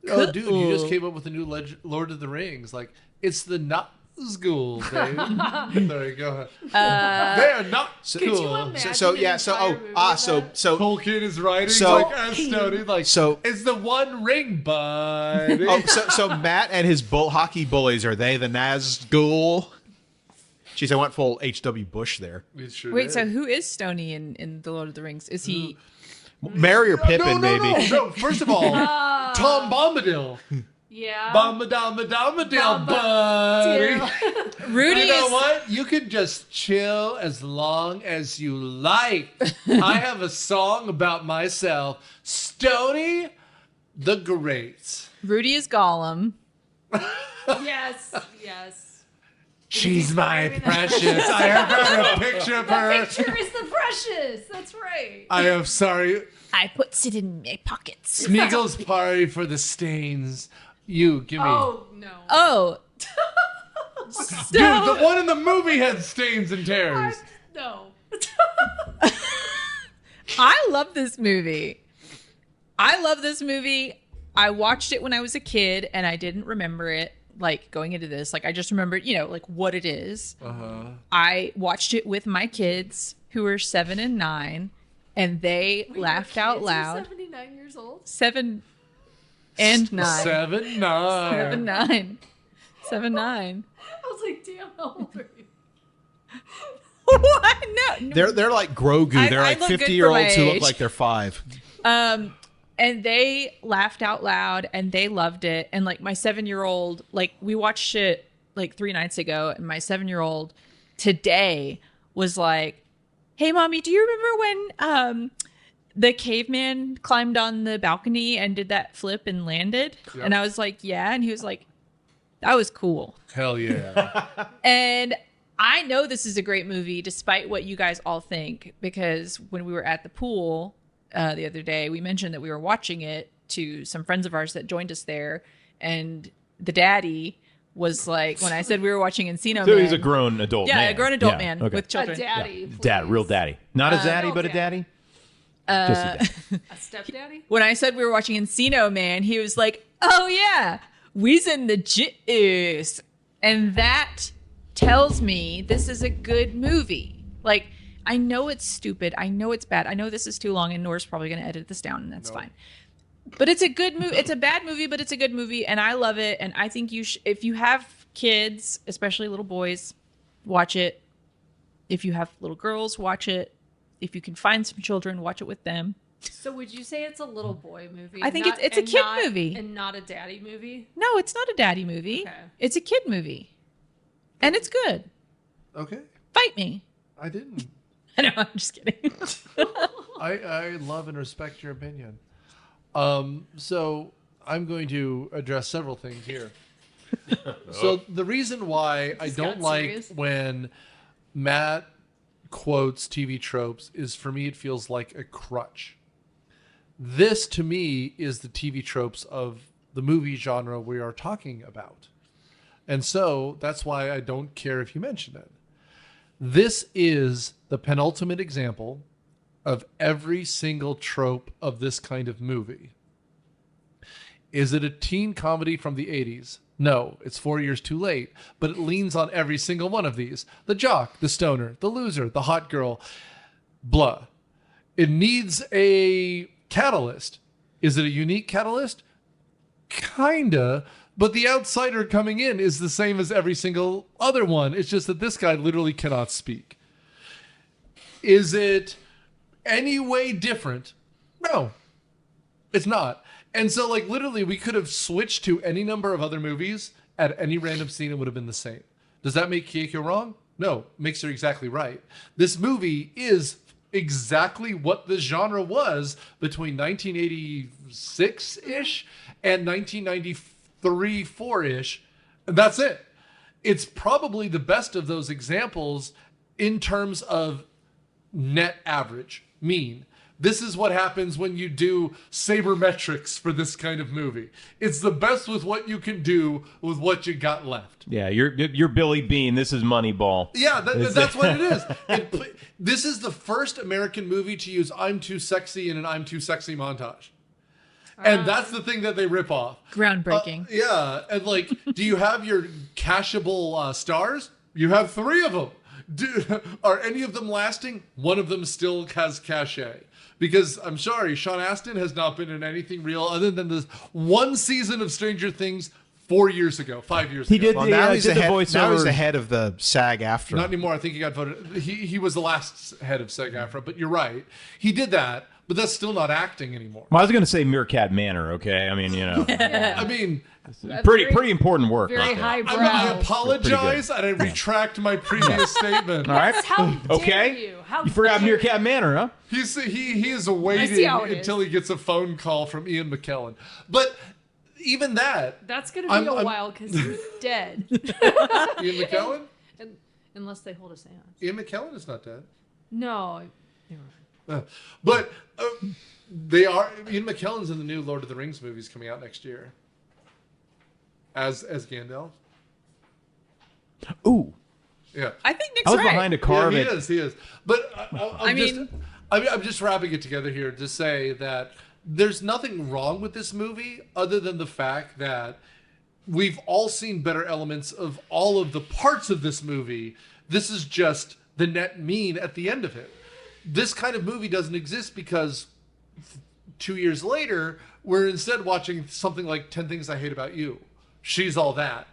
Oh, dude, you just came up with a new Lord of the Rings. Like, it's the not school, babe. Sorry, go ahead. They're not Could you cool. imagine So an yeah, so entire movie of that? so Tolkien is writing So- like Stony, like So- it's the One Ring, bud. so Matt and his hockey bullies, are they the Nazgul? Jeez, I went full H.W. Bush there. It sure Wait, did. so who is Stoney in The Lord of the Rings? Is he? Mary or Pippin, maybe. No. First of all, Tom Bombadil. Yeah. Bombadil, buddy. Rudy You know is. what? You can just chill as long as you like. I have a song about myself. Stony the Great. Rudy is Gollum. Yes. She's my precious. I have got a picture of her. Picture is the precious. That's right. I am sorry. I puts it in my pockets. Smeagol's party for the stains. You, give me. Oh no. Oh. Dude, the one in the movie had stains and tears. No. I love this movie. I watched it when I was a kid and I didn't remember it. like going into this, like I just remembered, like what it is. Uh-huh. I watched it with my kids who are 7 and 9, and they laughed out loud. 79 years old. 7 and 9. 7, 9. 7, 9. 7, 9. I was like, damn, how old are you? What? No. They're like Grogu. They're I like look good for 50-year-olds my who look age. like they're 5. And they laughed out loud and they loved it. And like my 7-year-old, like we watched it like 3 nights ago, and my 7-year-old today was like, "Hey, mommy, do you remember when the caveman climbed on the balcony and did that flip and landed?" Yep. And I was like, "Yeah." And he was like, "That was cool." Hell yeah. And I know this is a great movie, despite what you guys all think, because when we were at the pool the other day, we mentioned that we were watching it to some friends of ours that joined us there, and the daddy was like, when I said we were watching Encino Man. So he's a grown adult man. Yeah, a grown adult Yeah, man okay. with A children. daddy. Dad, real daddy. Not a zaddy, real but a daddy? daddy. Just a daddy. A stepdaddy? When I said we were watching Encino Man, he was like, "Oh yeah, we's in the juice," and that tells me this is a good movie. Like, I know it's stupid. I know it's bad. I know this is too long, and Nora's probably going to edit this down, and that's fine. But it's a good movie. It's a bad movie, but it's a good movie, and I love it. And I think if you have kids, especially little boys, watch it. If you have little girls, watch it. If you can find some children, watch it with them. So would you say it's a little boy movie? I think it's a kid movie. And not a daddy movie? No, it's not a daddy movie. Okay. It's a kid movie. And it's good. Okay. Fight me. I didn't. No, I'm just kidding. I love and respect your opinion. So I'm going to address several things here. So the reason why I don't got like serious. when Matt quotes TV tropes is, for me, it feels like a crutch. This, to me, is the TV tropes of the movie genre we are talking about. And so that's why I don't care if you mention it. This is the penultimate example of every single trope of this kind of movie. Is it a teen comedy from the 80s? No, it's 4 years too late, but it leans on every single one of these. The jock, the stoner, the loser, the hot girl, blah. It needs a catalyst. Is it a unique catalyst? Kinda, but the outsider coming in is the same as every single other one. It's just that this guy literally cannot speak. Is it any way different? No, it's not. And so, like, literally, we could have switched to any number of other movies at any random scene. It would have been the same. Does that make Keiko wrong? No, makes her exactly right. This movie is exactly what the genre was between 1986-ish and 1993, 4-ish. And that's it. It's probably the best of those examples in terms of net average, mean. This is what happens when you do sabermetrics for this kind of movie. It's the best with what you can do with what you got left. Yeah, you're Billy Bean. This is Moneyball. Yeah, that's what it is. This is the first American movie to use "I'm too sexy" in an "I'm too sexy" montage. And that's the thing that they rip off. Groundbreaking. Yeah, and like, do you have your cashable stars? You have 3 of them. Are any of them lasting? One of them still has cachet. Because I'm sorry, Sean Astin has not been in anything real other than this one season of Stranger Things 4 years ago, 5 years He ago. did Well, the, now he's did the the head, voiceover. now he's the head of the SAG-AFTRA. Not anymore. I think he got voted. He was the last head of SAG-AFTRA, but you're right. He did that, but that's still not acting anymore. Well, I was going to say Meerkat Manor, okay? I mean, you know, I mean, pretty important work. Very right there. highbrow. I apologize and I retract my previous statement. All right. How dare Okay. you? How You forgot dare Meerkat Manor, huh? He is I see waiting how it is. until he gets a phone call from Ian McKellen. But even that, That's going to be I'm- a while because he's dead. Ian McKellen? Unless they hold a seance. Ian McKellen is not dead. No. But they are. Ian McKellen's in the new Lord of the Rings movies coming out next year. As Gandalf. Ooh. Yeah. I think Nick's I was right. behind a car Yeah, that he is. But I'm just wrapping it together here to say that there's nothing wrong with this movie other than the fact that we've all seen better elements of all of the parts of this movie. This is just the net mean at the end of it. This kind of movie doesn't exist because 2 years later, we're instead watching something like 10 Things I Hate About You, She's All That,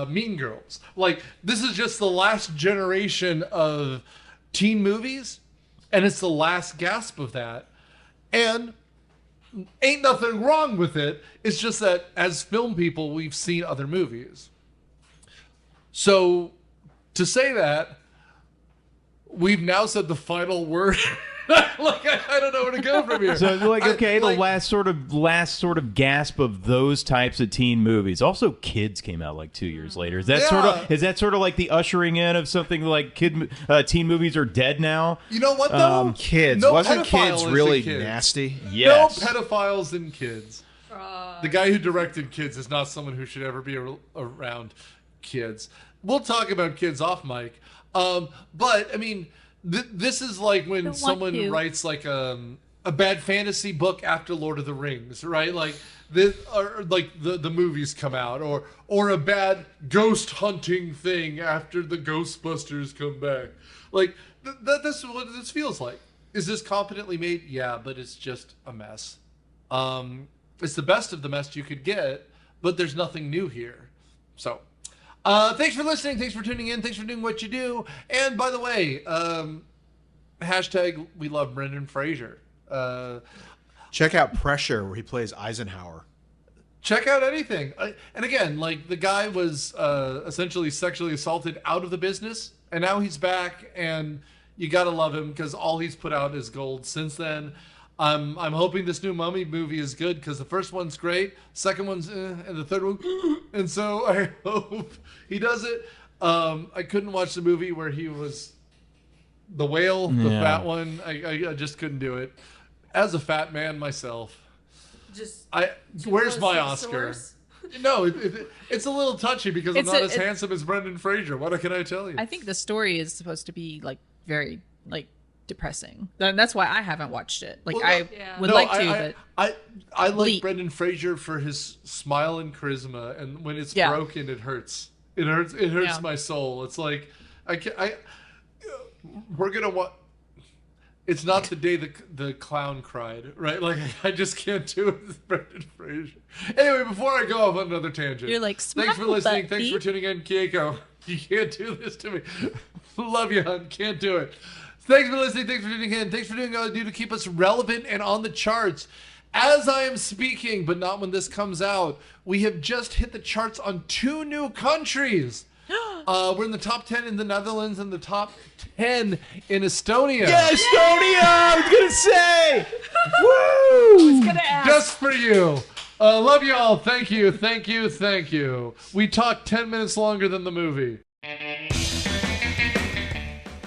Mean Girls. Like, this is just the last generation of teen movies, and it's the last gasp of that. And ain't nothing wrong with it. It's just that as film people, we've seen other movies. So to say that, we've now said the final word. Like, I don't know where to go from here. So, like, okay, the last sort of gasp of those types of teen movies. Also, Kids came out like 2 years later. Is that sort of like the ushering in of something like teen movies are dead now? You know what though? Kids. No Wasn't pedophile Kids is really in Kids. nasty? Yes. No pedophiles in Kids. The guy who directed Kids is not someone who should ever be around kids. We'll talk about Kids off mic. But I mean, this is like when someone writes like a bad fantasy book after Lord of the Rings, right? Like this, or like the movies come out, or a bad ghost hunting thing after the Ghostbusters come back. Like that's what this feels like. Is this competently made? Yeah, but it's just a mess. It's the best of the mess you could get, but there's nothing new here. So. Thanks for listening. Thanks for tuning in. Thanks for doing what you do. And by the way, hashtag we love Brendan Fraser. Check out Pressure, where he plays Eisenhower. Check out anything. And again, like the guy was essentially sexually assaulted out of the business, and now he's back, and you gotta love him because all he's put out is gold since then. I'm hoping this new Mummy movie is good because the first one's great, second one's and the third one, and so I hope he does it. I couldn't watch the movie where he was the whale, the fat one. I just couldn't do it. As a fat man myself, where's my Oscar? No, it's a little touchy because I'm not as handsome as Brendan Fraser. What can I tell you? I think the story is supposed to be like very like depressing. That's why I haven't watched it. Like, well, I would like to, but I like Brendan Fraser for his smile and charisma, and when it's broken, it hurts. It hurts my soul. It's like we're gonna watch. It's not the day the clown cried, right? Like, I just can't do it with Brendan Fraser. Anyway, before I go off on another tangent, you're like, thanks for listening. Thanks for tuning in, Kieko. You can't do this to me. Love you, hon. Can't do it. Thanks for listening. Thanks for tuning in. Thanks for doing all you do to keep us relevant and on the charts. As I am speaking, but not when this comes out, we have just hit the charts on 2 new countries. We're in the top 10 in the Netherlands and the top 10 in Estonia. Yeah, Estonia! I was going to say! Woo! I was going to ask. Just for you. Love you all. Thank you. Thank you. Thank you. We talked 10 minutes longer than the movie.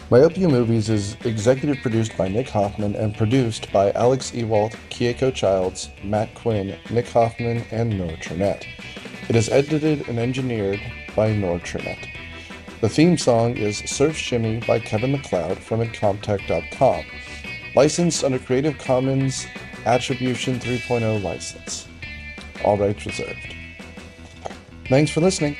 Myopia Movies is executive produced by Nick Hoffman and produced by Alex Ewalt, Kieko Childs, Matt Quinn, Nick Hoffman, and Noah Trinette. It is edited and engineered by Noah Trinette. The theme song is Surf Shimmy by Kevin MacLeod from Incomtech.com. Licensed under Creative Commons Attribution 3.0 license. All rights reserved. Thanks for listening.